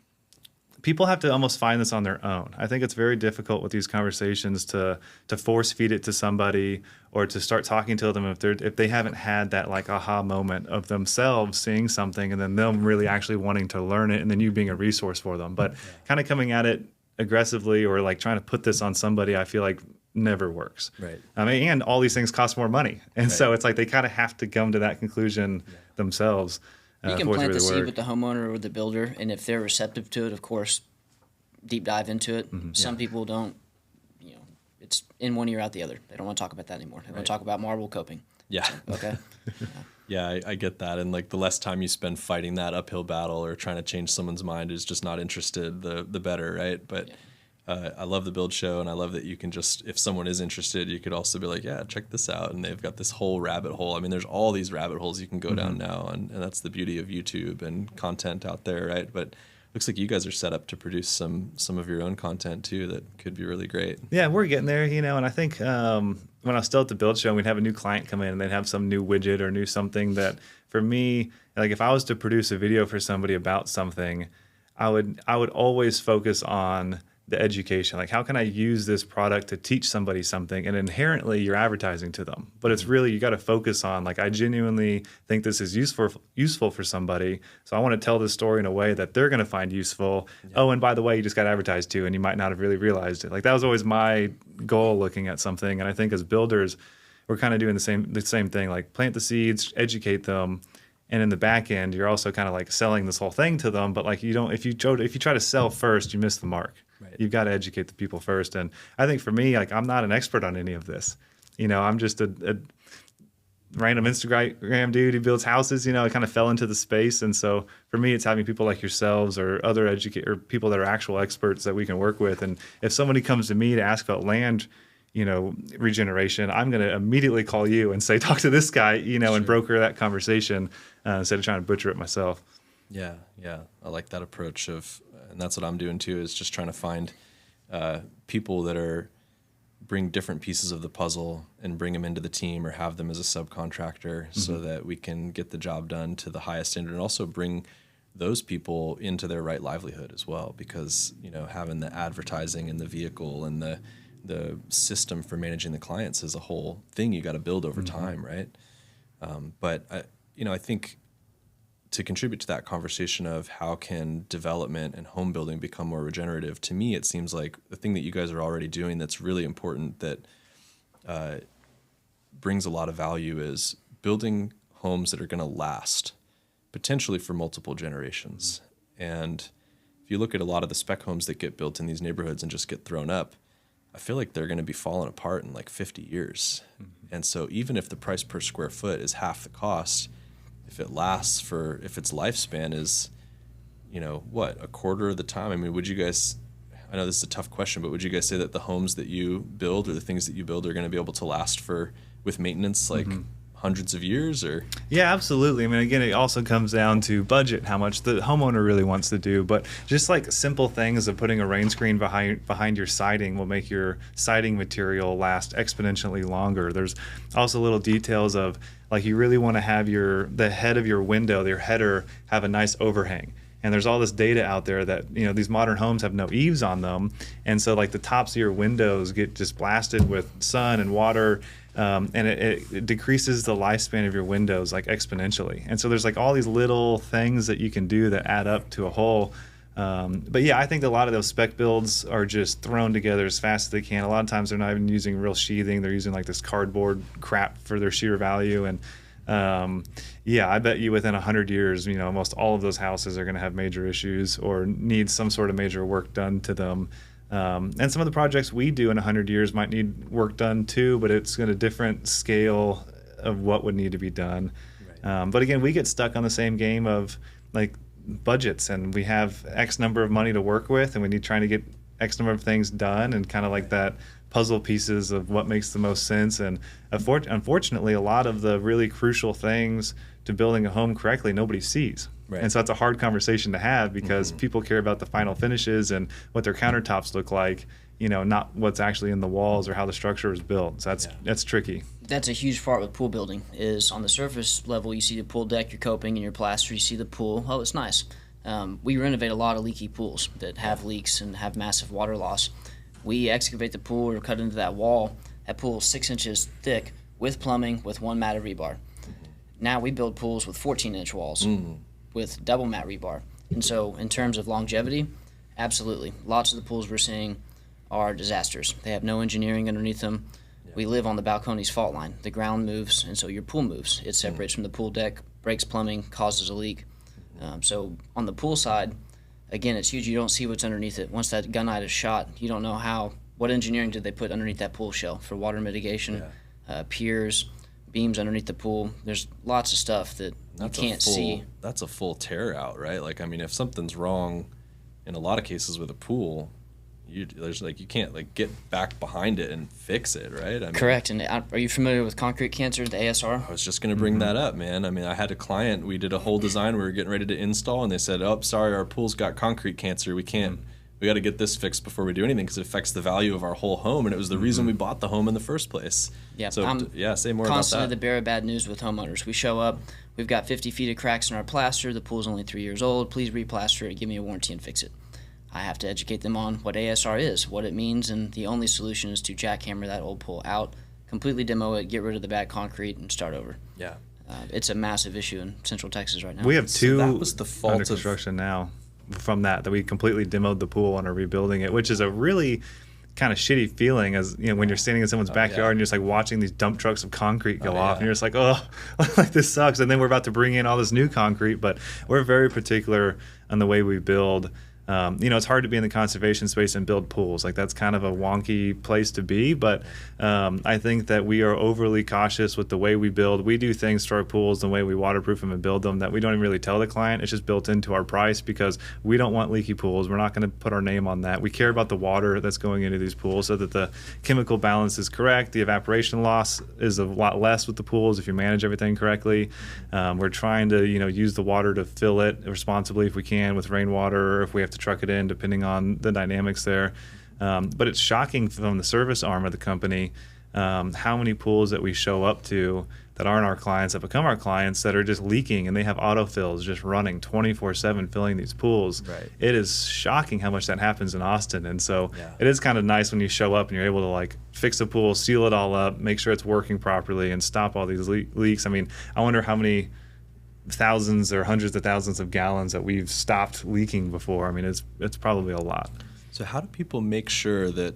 A: people have to almost find this on their own. I think it's very difficult with these conversations to force feed it to somebody or to start talking to them if they haven't had that like aha moment of themselves seeing something and then them really actually wanting to learn it and then you being a resource for them. But kind of coming at it aggressively or like trying to put this on somebody, I feel like never works.
B: Right.
A: And all these things cost more money. And so it's like they kind of have to come to that conclusion themselves.
C: You can plant the seed with the homeowner or the builder, and if they're receptive to it, of course, deep dive into it. Some people don't, it's in one ear, out the other. They don't want to talk about that anymore. They want to talk about marble coping.
B: Yeah.
C: So, okay.
B: Yeah, I get that. And like the less time you spend fighting that uphill battle or trying to change someone's mind is just not interested, the better, right? But I love the Build Show, and I love that you can just, if someone is interested, you could also be like, yeah, check this out. And they've got this whole rabbit hole. I mean, there's all these rabbit holes you can go down now, and that's the beauty of YouTube and content out there, right? But looks like you guys are set up to produce some of your own content too that could be really great.
A: Yeah, we're getting there, and I think when I was still at the Build Show, we'd have a new client come in and they'd have some new widget or new something that for me, like if I was to produce a video for somebody about something, I would always focus on the education. Like, how can I use this product to teach somebody something? And inherently, you're advertising to them. But it's really, you got to focus on, like, I genuinely think this is useful for somebody. So I want to tell this story in a way that they're going to find useful. Yeah. Oh, and by the way, you just got advertised to, and you might not have really realized it. Like, that was always my goal looking at something. And I think as builders, we're kind of doing the same thing. Like, plant the seeds, educate them. And in the back end, you're also kind of like selling this whole thing to them. But like if you try to sell first, you miss the mark. Right. You've got to educate the people first. And I think for me, like, I'm not an expert on any of this. I'm just a random Instagram dude who builds houses. I kind of fell into the space. And so for me, it's having people like yourselves or other or people that are actual experts that we can work with. And if somebody comes to me to ask about land, regeneration, I'm going to immediately call you and say, talk to this guy, sure. And broker that conversation instead of trying to butcher it myself.
B: Yeah. I like that approach and that's what I'm doing too, is just trying to find people that bring different pieces of the puzzle and bring them into the team or have them as a subcontractor so that we can get the job done to the highest standard and also bring those people into their right livelihood as well, because, having the advertising and the vehicle and the system for managing the clients is a whole thing you got to build over time, right? But I think to contribute to that conversation of how can development and home building become more regenerative, to me it seems like the thing that you guys are already doing that's really important that brings a lot of value is building homes that are going to last potentially for multiple generations. And if you look at a lot of the spec homes that get built in these neighborhoods and just get thrown up, I feel like they're going to be falling apart in like 50 years. And so even if the price per square foot is half the cost, if its lifespan is, a quarter of the time, I mean, would you guys, I know this is a tough question, but would you guys say that the homes that you build or the things that you build are going to be able to last with maintenance, like hundreds of years, or?
A: Yeah, absolutely. I mean, again, it also comes down to budget, how much the homeowner really wants to do. But just like simple things of putting a rain screen behind your siding will make your siding material last exponentially longer. There's also little details of, like, you really want to have the head of your window, your header, have a nice overhang. And there's all this data out there that, these modern homes have no eaves on them. And so, like, the tops of your windows get just blasted with sun and water. And it decreases the lifespan of your windows, like, exponentially. And so there's, like, all these little things that you can do that add up to a whole. But yeah, I think a lot of those spec builds are just thrown together as fast as they can. A lot of times they're not even using real sheathing. They're using, like, this cardboard crap for their sheer value. And yeah, I bet you within 100 years, almost all of those houses are going to have major issues or need some sort of major work done to them. And some of the projects we do in 100 years might need work done too, but it's at a different scale of what would need to be done. Right. But again, we get stuck on the same game of, like, budgets, and we have X number of money to work with, and we need trying to get X number of things done, and kind of like that puzzle pieces of what makes the most sense. And unfortunately, a lot of the really crucial things to building a home correctly, nobody sees. Right. And so that's a hard conversation to have, because people care about the final finishes and what their countertops look like, not what's actually in the walls or how the structure is built. So that's tricky.
C: That's a huge part with pool building, is on the surface level, you see the pool deck, your coping and your plaster, you see the pool. Oh, it's nice. We renovate a lot of leaky pools that have leaks and have massive water loss. We excavate the pool or cut into that wall. That pool is 6 inches thick with plumbing with 1 mat of rebar. Now we build pools with 14-inch walls with double mat rebar. And so in terms of longevity, absolutely. Lots of the pools we're seeing are disasters. They have no engineering underneath them. Yeah. We live on the Balcones fault line. The ground moves, and so your pool moves. It separates from the pool deck, breaks plumbing, causes a leak. So on the pool side, again, it's huge. You don't see what's underneath it. Once that gunite is shot, you don't know what engineering did they put underneath that pool shell for water mitigation, piers, beams underneath the pool. There's lots of stuff that you can't see.
B: That's a full tear out, right? Like, I mean, if something's wrong in a lot of cases with a pool, you can't get back behind it and fix it, right? I mean,
C: correct. And are you familiar with concrete cancer, the ASR?
B: I was just going to bring that up, man. I mean, I had a client, we did a whole design, we were getting ready to install, and they said, "Oh, sorry, our pool's got concrete cancer. We got to get this fixed before we do anything, because it affects the value of our whole home." And it was the reason we bought the home in the first place.
C: Yeah.
B: So say more about that.
C: Constantly the bearer of bad news with homeowners. We show up, we've got 50 feet of cracks in our plaster. The pool's only 3 years old. Please replaster it. Give me a warranty and fix it. I have to educate them on what ASR is, what it means, and the only solution is to jackhammer that old pool out, completely demo it, get rid of the bad concrete, and start over.
B: Yeah.
C: It's a massive issue in Central Texas right now.
A: We have two
B: that was the fault
A: under construction now from that we completely demoed the pool and are rebuilding it, which is a really kind of shitty feeling, as when you're standing in someone's backyard and you're just like watching these dump trucks of concrete go off, and you're just like, oh, like, this sucks. And then we're about to bring in all this new concrete, but we're very particular on the way we build. It's hard to be in the conservation space and build pools. Like, that's kind of a wonky place to be, but I think that we are overly cautious with the way we build. We do things to our pools, the way we waterproof them and build them, that we don't even really tell the client. It's just built into our price, because we don't want leaky pools. We're not going to put our name on that. We care about the water that's going into these pools so that the chemical balance is correct. The evaporation loss is a lot less with the pools if you manage everything correctly. We're trying to use the water to fill it responsibly if we can, with rainwater, or if we have to truck it in, depending on the dynamics there. But it's shocking from the service arm of the company how many pools that we show up to that aren't our clients, that become our clients, that are just leaking, and they have autofills just running 24/7 filling these pools. Right. It is shocking how much that happens in Austin. And so it is kind of nice when you show up and you're able to, like, fix the pool, seal it all up, make sure it's working properly, and stop all these leaks. I mean, I wonder how many thousands or hundreds of thousands of gallons that we've stopped leaking before. I mean, it's probably a lot.
B: So how do people make sure that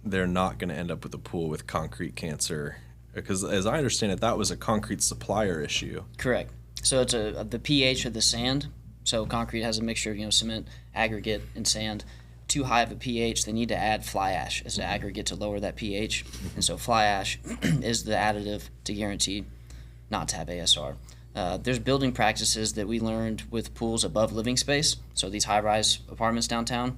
B: they're not going to end up with a pool with concrete cancer? Because as I understand it, that was a concrete supplier issue.
C: Correct. So it's the pH of the sand. So concrete has a mixture of cement, aggregate, and sand. Too high of a pH, they need to add fly ash as an aggregate to lower that pH. And so fly ash is the additive to guarantee not to have ASR. There's building practices that we learned with pools above living space, so these high-rise apartments downtown.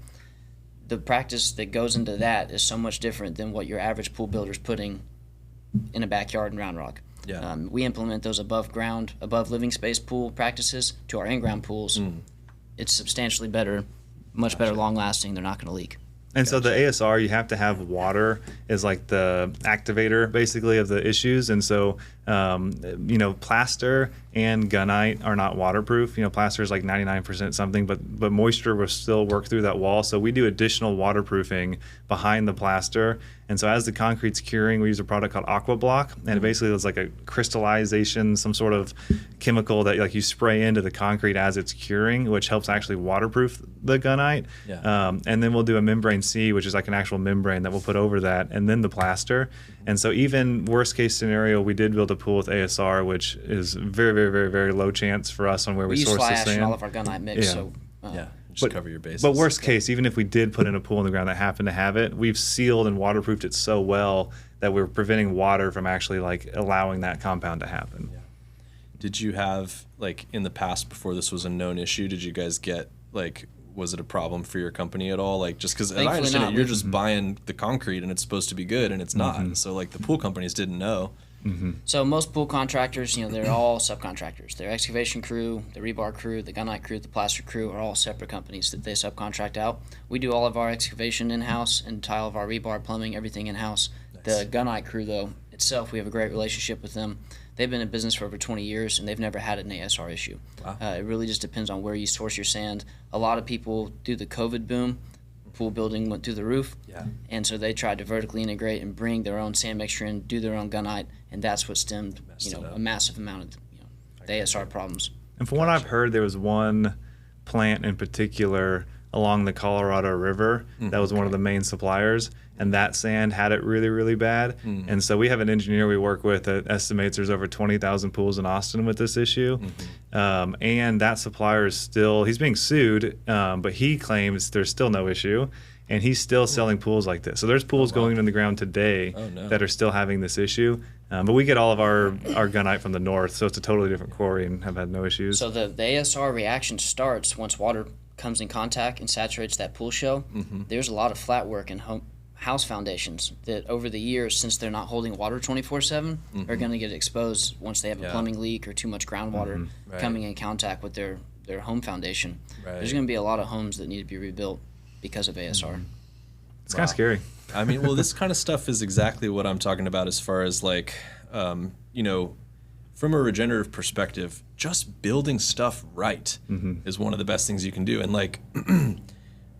C: The practice that goes into that is so much different than what your average pool builder's putting in a backyard in Round Rock.
B: Yeah.
C: We implement those above living space pool practices to our in-ground pools. It's substantially better, much better, long-lasting. They're not going to leak.
A: And so the ASR, you have to have water is like the activator basically of the issues. And so, plaster and gunite are not waterproof. Plaster is like 99% something, but moisture will still work through that wall. So we do additional waterproofing behind the plaster. And so as the concrete's curing, we use a product called Aqua Block, and it basically is like a crystallization, some sort of chemical that like you spray into the concrete as it's curing, which helps actually waterproof the gunite.
B: Yeah.
A: And then we'll do a membrane C, which is like an actual membrane that we'll put over that, and then the plaster. And so even worst case scenario, we did build a pool with ASR, which is very, very, very, very low chance for us on where we
C: use
A: source
C: fly
A: the
C: ash
A: sand.
C: in all of our gunite mix.
A: Yeah.
C: So
B: Just cover your bases.
A: But worst case, even if we did put in a pool in the ground that happened to have it, we've sealed and waterproofed it so well that we're preventing water from actually like allowing that compound to happen.
B: Yeah. Did you have, like, in the past before this was a known issue, did you guys get, like, was it a problem for your company at all? Like, just because I understand it, you're just buying the concrete and it's supposed to be good and it's not. So like the pool companies didn't know.
C: So most pool contractors, they're all subcontractors. Their excavation crew, the rebar crew, the gunite crew, the plaster crew are all separate companies that they subcontract out. We do all of our excavation in-house and tie all of our rebar, plumbing, everything in-house. Nice. The gunite crew, though, itself, we have a great relationship with them. They've been in business for over 20 years, and they've never had an ASR issue. Wow. It really just depends on where you source your sand. A lot of people do the COVID boom. Pool building went through the roof, and so they tried to vertically integrate and bring their own sand mixture in, do their own gunite, and that's what stemmed a massive amount of the ASR problems.
A: And from what I've heard, there was one plant in particular along the Colorado River that was one of the main suppliers, and that sand had it really, really bad. And so we have an engineer we work with that estimates there's over 20,000 pools in Austin with this issue. And that supplier is he's being sued, but he claims there's still no issue. And he's still selling pools like this. So there's pools going in the ground today that are still having this issue. But we get all of our gunite from the north, so it's a totally different quarry and have had no issues.
C: So the ASR reaction starts once water comes in contact and saturates that pool shell. There's a lot of flat work and house foundations that over the years, since they're not holding water 24/7, are going to get exposed once they have a plumbing leak or too much groundwater coming in contact with their home foundation. There's going to be a lot of homes that need to be rebuilt because of ASR.
A: It's kind of scary.
B: I mean, well, this kind of stuff is exactly what I'm talking about as far as like, from a regenerative perspective, just building stuff right is one of the best things you can do. And like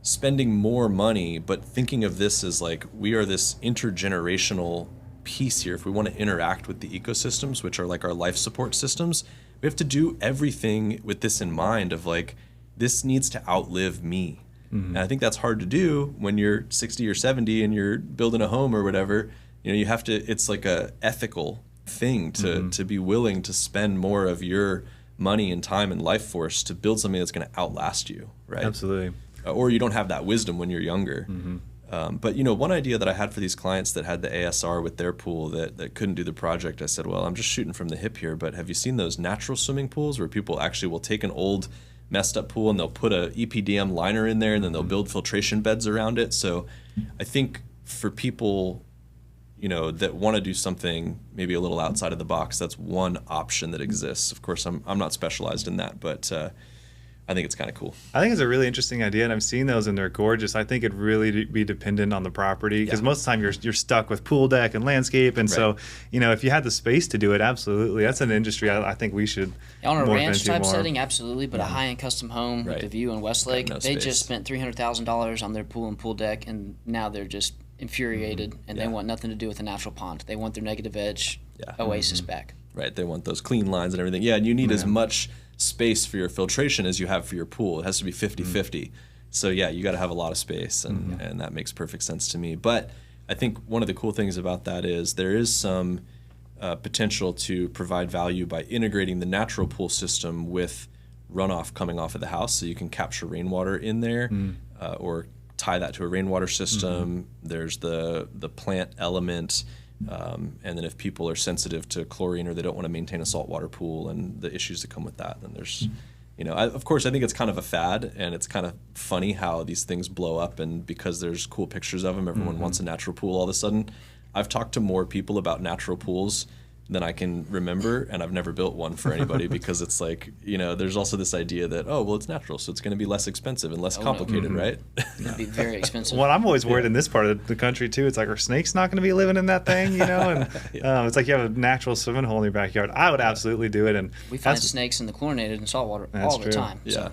B: spending more money, but thinking of this as like, we are this intergenerational piece here. If we want to interact with the ecosystems, which are like our life support systems, we have to do everything with this in mind of like, this needs to outlive me. And I think that's hard to do when you're 60 or 70 and you're building a home or whatever. You have to, it's like a ethical thing to be willing to spend more of your money and time and life force to build something that's going to outlast you, right?
A: Absolutely.
B: Or you don't have that wisdom when you're younger. But one idea that I had for these clients that had the ASR with their pool that couldn't do the project, I said, well, I'm just shooting from the hip here, but have you seen those natural swimming pools where people actually will take an old messed up pool and they'll put a EPDM liner in there and then they'll build filtration beds around it? So I think for people that want to do something maybe a little outside of the box, that's one option that exists. Of course, I'm not specialized in that, but I think it's kind of cool.
A: I think it's a really interesting idea, and I've seen those, and they're gorgeous. I think it'd really be dependent on the property, because most of the time you're stuck with pool deck and landscape, and so if you had the space to do it, absolutely, that's an industry I think we should
C: on a
A: morph
C: ranch
A: into
C: type
A: more.
C: setting, absolutely, but a high-end custom home with the view in Westlake, they just spent $300,000 on their pool and pool deck, and now they're just infuriated, and they want nothing to do with a natural pond. They want their negative edge oasis back. Right,
B: they want those clean lines and everything. Yeah, and you need as much space for your filtration as you have for your pool. It has to be 50-50. So yeah, you got to have a lot of space, and that makes perfect sense to me. But I think one of the cool things about that is there is some potential to provide value by integrating the natural pool system with runoff coming off of the house, so you can capture rainwater in there or tie that to a rainwater system. There's the plant element. And then if people are sensitive to chlorine or they don't want to maintain a saltwater pool and the issues that come with that, then there's, of course, I think it's kind of a fad, and it's kind of funny how these things blow up, and because there's cool pictures of them, everyone wants a natural pool all of a sudden. I've talked to more people about natural pools than I can remember, and I've never built one for anybody because it's like, there's also this idea that, oh, well, it's natural, so it's going to be less expensive and less complicated, right?
C: It'd be very expensive.
A: Well, I'm always worried in this part of the country too. It's like, are snakes not going to be living in that thing, And it's like you have a natural swimming hole in your backyard. I would absolutely do it, and
C: we find snakes in the chlorinated and saltwater all the time.
B: Yeah.
C: So.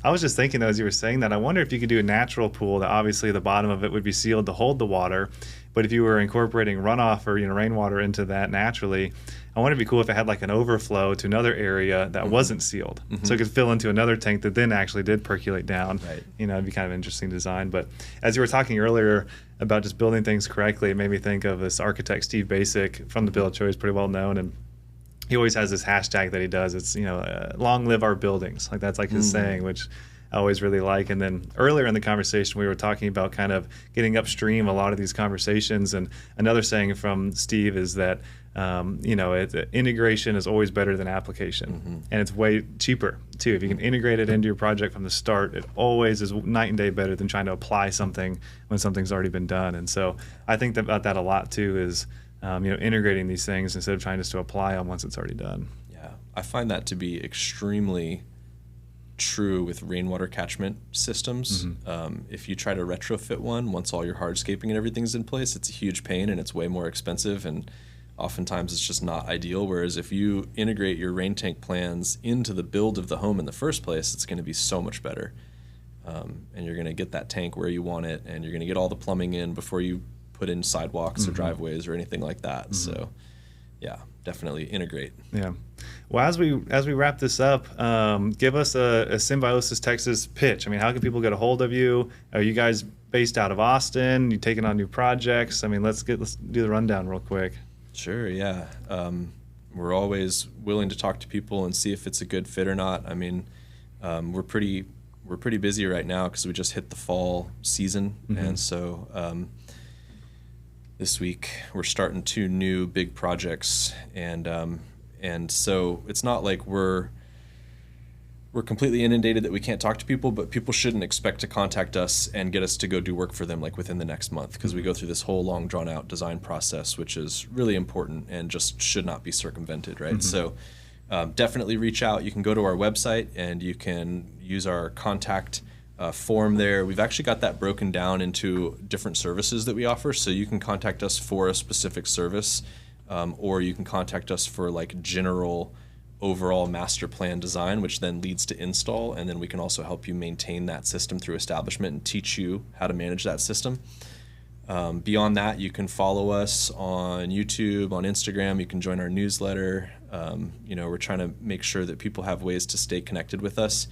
A: I was just thinking, though, as you were saying that, I wonder if you could do a natural pool that obviously the bottom of it would be sealed to hold the water, but if you were incorporating runoff or rainwater into that naturally, I wonder if it'd be cool if it had like an overflow to another area that wasn't sealed, so it could fill into another tank that then actually did percolate down.
B: Right.
A: It'd be kind of an interesting design. But as you were talking earlier about just building things correctly, it made me think of this architect Steve Basic from the Village. He's pretty well known, and he always has this hashtag that he does. It's, long live our buildings. Like that's like his saying, which I always really like. And then earlier in the conversation, we were talking about kind of getting upstream a lot of these conversations. And another saying from Steve is that, integration is always better than application. And it's way cheaper too. If you can integrate it into your project from the start, it always is night and day better than trying to apply something when something's already been done. And so I think about that a lot too, is integrating these things instead of trying just to apply them once it's already done.
B: Yeah, I find that to be extremely true with rainwater catchment systems. If you try to retrofit one, once all your hardscaping and everything's in place, it's a huge pain and it's way more expensive, and oftentimes it's just not ideal. Whereas if you integrate your rain tank plans into the build of the home in the first place, it's going to be so much better. And you're going to get that tank where you want it, and you're going to get all the plumbing in before you put in sidewalks or driveways or anything like that. So yeah, definitely integrate.
A: Yeah. Well, as we wrap this up, give us a Symbiosis Texas pitch. I mean, how can people get a hold of you? Are you guys based out of Austin? You taking on new projects? I mean, let's do the rundown real quick.
B: Sure. Yeah. We're always willing to talk to people and see if it's a good fit or not. I mean, we're pretty busy right now because we just hit the fall season, and so this week we're starting 2 new big projects, and so it's not like we're completely inundated that we can't talk to people, but people shouldn't expect to contact us and get us to go do work for them like within the next month, because we go through this whole long drawn out design process, which is really important and just should not be circumvented, right? So definitely reach out. You can go to our website and you can use our contact form there. We've actually got that broken down into different services that we offer, so you can contact us for a specific service, or you can contact us for like general overall master plan design, which then leads to install, and then we can also help you maintain that system through establishment and teach you how to manage that system. Beyond that, you can follow us on YouTube, on Instagram. You can join our newsletter. We're trying to make sure that people have ways to stay connected with us.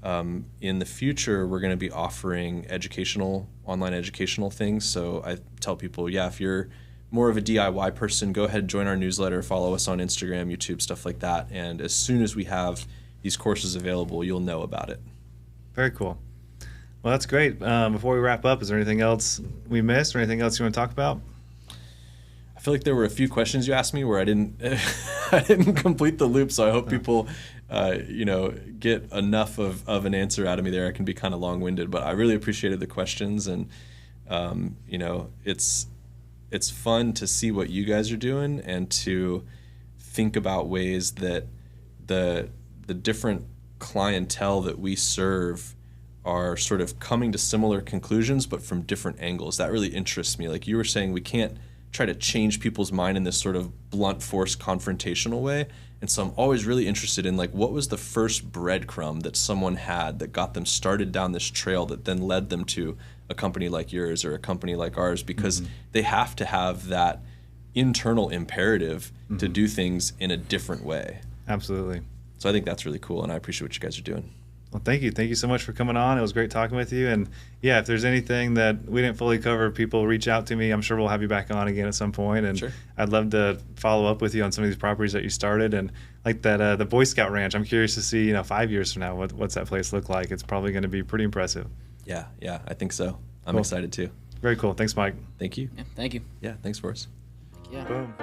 B: In the future, we're going to be offering online educational things. So I tell people, if you're more of a DIY person, go ahead and join our newsletter, follow us on Instagram, YouTube, stuff like that. And as soon as we have these courses available, you'll know about it.
A: Very cool. Well, that's great. Before we wrap up, is there anything else we missed or anything else you want to talk about?
B: I feel like there were a few questions you asked me where I didn't complete the loop, so I hope people get enough of an answer out of me there. I can be kind of long-winded, but I really appreciated the questions, and it's fun to see what you guys are doing and to think about ways that the different clientele that we serve are sort of coming to similar conclusions, but from different angles. That really interests me. Like you were saying, we can't try to change people's mind in this sort of blunt force confrontational way. And so I'm always really interested in like, what was the first breadcrumb that someone had that got them started down this trail that then led them to a company like yours or a company like ours, because they have to have that internal imperative to do things in a different way.
A: Absolutely.
B: So I think that's really cool, and I appreciate what you guys are doing.
A: Well, thank you. Thank you so much for coming on. It was great talking with you. And yeah, if there's anything that we didn't fully cover, people reach out to me. I'm sure we'll have you back on again at some point. And
B: sure.
A: I'd love to follow up with you on some of these properties that you started. And like that, the Boy Scout Ranch, I'm curious to see, 5 years from now, what's that place look like? It's probably going to be pretty impressive.
B: Yeah, I think so. I'm
A: Cool.
B: excited too.
A: Very cool. Thanks, Mike.
B: Thank you.
C: Yeah, thank you.
B: Yeah, thanks, Forrest.
C: Yeah.
A: Boom.